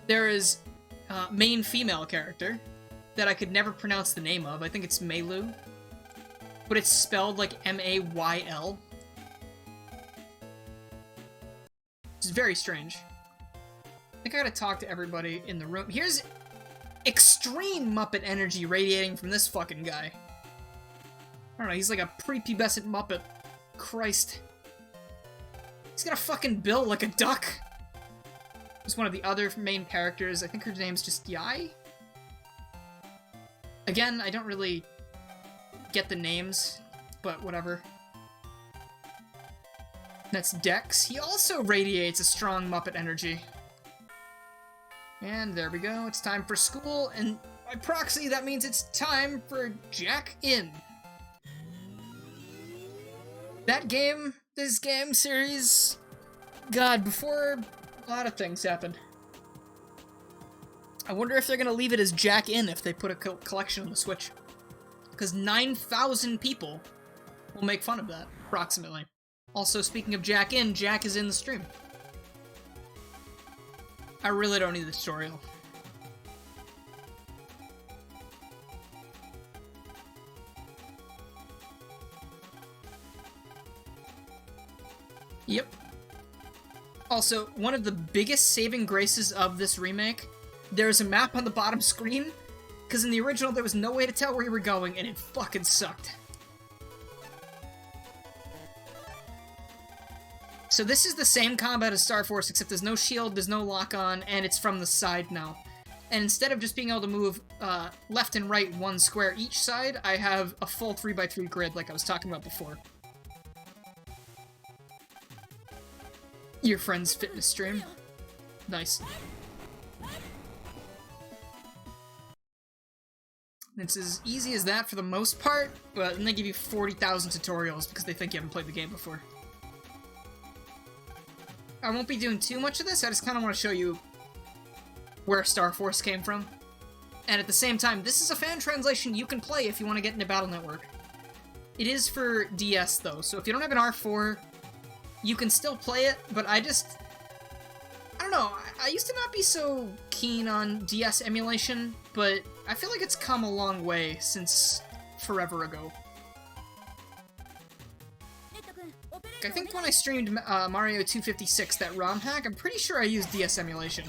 There is a main female character that I could never pronounce the name of. I think it's Meilu. But it's spelled like M-A-Y-L. It's very strange. I think I gotta talk to everybody in the room. Here's extreme Muppet energy radiating from this fucking guy. I don't know, he's like a prepubescent Muppet. Christ. He's got a fucking bill like a duck. He's one of the other main characters. I think her name's just Yai? Again, I don't really get the names, but whatever. That's Dex. He also radiates a strong Muppet energy. And there we go. It's time for school, and by proxy, that means it's time for Jack In. That game, this game series, God, before a lot of things happened. I wonder if they're gonna leave it as Jack In if they put a collection on the Switch. Because 9,000 people will make fun of that, approximately. Also, speaking of Jack In, Jack is in the stream. I really don't need the tutorial. Yep. Also, one of the biggest saving graces of this remake, there's a map on the bottom screen, because in the original there was no way to tell where you were going, and it fucking sucked. So this is the same combat as Starforce, except there's no shield, there's no lock-on, and it's from the side now. And instead of just being able to move left and right one square each side, I have a full 3x3 grid like I was talking about before. Your friend's fitness stream. Nice. It's as easy as that for the most part, but then they give you 40,000 tutorials because they think you haven't played the game before. I won't be doing too much of this, I just kind of want to show you where Starforce came from. And at the same time, this is a fan translation you can play if you want to get into Battle Network. It is for DS though, so if you don't have an R4, you can still play it, but I don't know, I used to not be so keen on DS emulation, but I feel like it's come a long way since forever ago. I think when I streamed Mario 256, that ROM hack, I'm pretty sure I used DS emulation.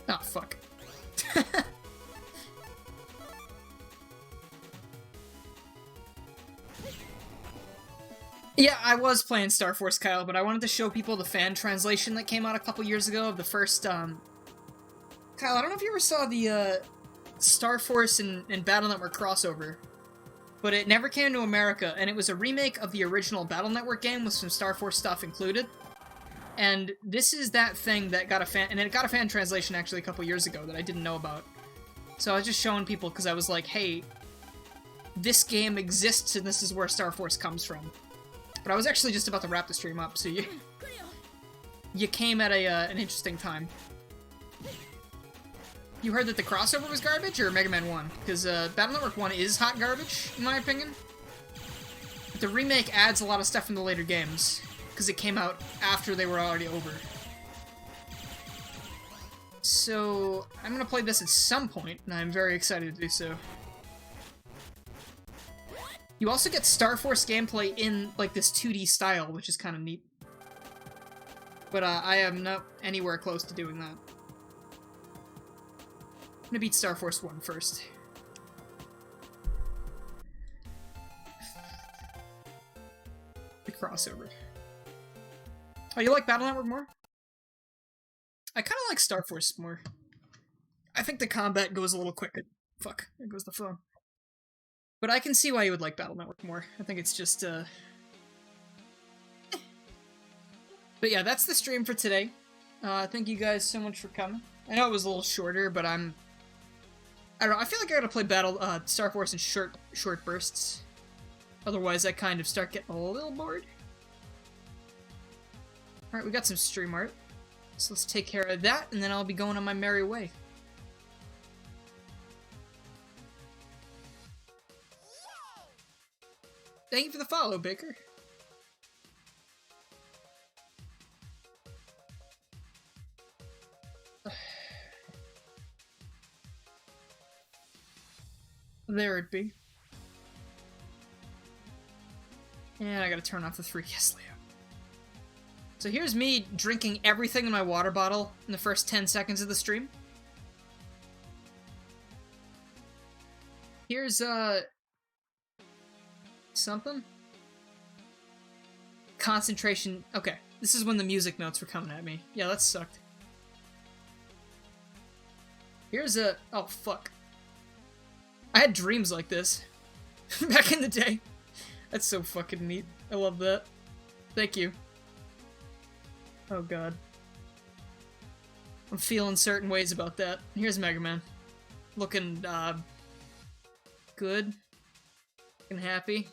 Oh, fuck. Yeah, I was playing Starforce, Kyle, but I wanted to show people the fan translation that came out a couple years ago of the first, Kyle, I don't know if you ever saw the, Starforce and Battle Network crossover, but it never came to America, and it was a remake of the original Battle Network game with some Starforce stuff included. And this is that thing that got a fan, and it got a fan translation actually a couple years ago that I didn't know about. So I was just showing people because I was like, hey, this game exists and this is where Starforce comes from. But I was actually just about to wrap the stream up, so you came at an interesting time. You heard that the crossover was garbage, or Mega Man 1? Because Battle Network 1 is hot garbage, in my opinion. But the remake adds a lot of stuff from the later games, because it came out after they were already over. So, I'm going to play this at some point, and I'm very excited to do so. You also get Starforce gameplay in, like, this 2D style, which is kind of neat. But I am not anywhere close to doing that. I'm gonna beat Starforce 1 first. The crossover. Oh, you like Battle Network more? I kind of like Starforce more. I think the combat goes a little quicker. Fuck, there goes the phone. But I can see why you would like Battle Network more. I think it's just, But yeah, that's the stream for today. Thank you guys so much for coming. I know it was a little shorter, but I don't know, I feel like I gotta play Starforce in short bursts. Otherwise, I kind of start getting a little bored. Alright, we got some stream art. So let's take care of that, and then I'll be going on my merry way. Thank you for the follow, Baker. There it be. And I gotta turn off the 3DS layout. So here's me drinking everything in my water bottle in the first 10 seconds of the stream. Here's, something? Concentration. Okay, this is when the music notes were coming at me. Yeah, that sucked. Here's a... Oh, fuck. I had dreams like this. Back in the day. That's so fucking neat. I love that. Thank you. Oh, God. I'm feeling certain ways about that. Here's Mega Man. Looking, good. Looking happy.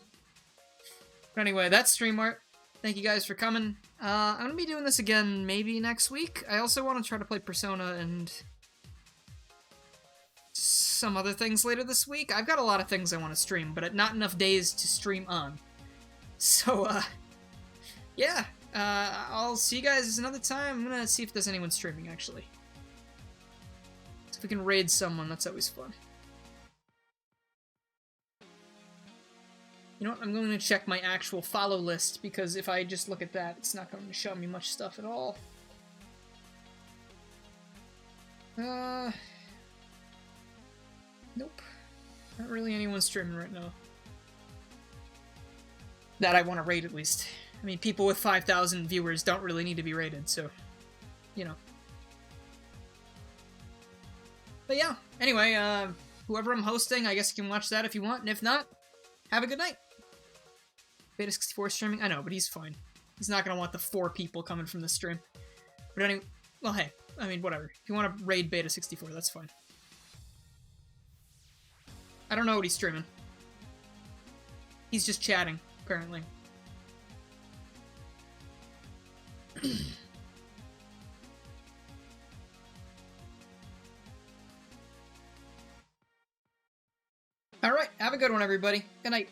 But anyway, that's stream art. Thank you guys for coming. I'm gonna be doing this again maybe next week. I also want to try to play Persona and some other things later this week. I've got a lot of things I want to stream, but not enough days to stream on. So, yeah. I'll see you guys another time. I'm gonna see if there's anyone streaming, actually. So if we can raid someone, that's always fun. You know what? I'm going to check my actual follow list, because if I just look at that, it's not going to show me much stuff at all. Nope. Not really anyone streaming right now. That I want to raid, at least. I mean, people with 5,000 viewers don't really need to be rated, so, you know. But yeah, anyway, whoever I'm hosting, I guess you can watch that if you want, and if not, have a good night. Beta 64 streaming? I know, but he's fine. He's not gonna want the 4 people coming from the stream. But anyway, well, hey, I mean, whatever. If you want to raid Beta 64, that's fine. I don't know what he's streaming. He's just chatting, apparently. Alright, have a good one, everybody. Good night.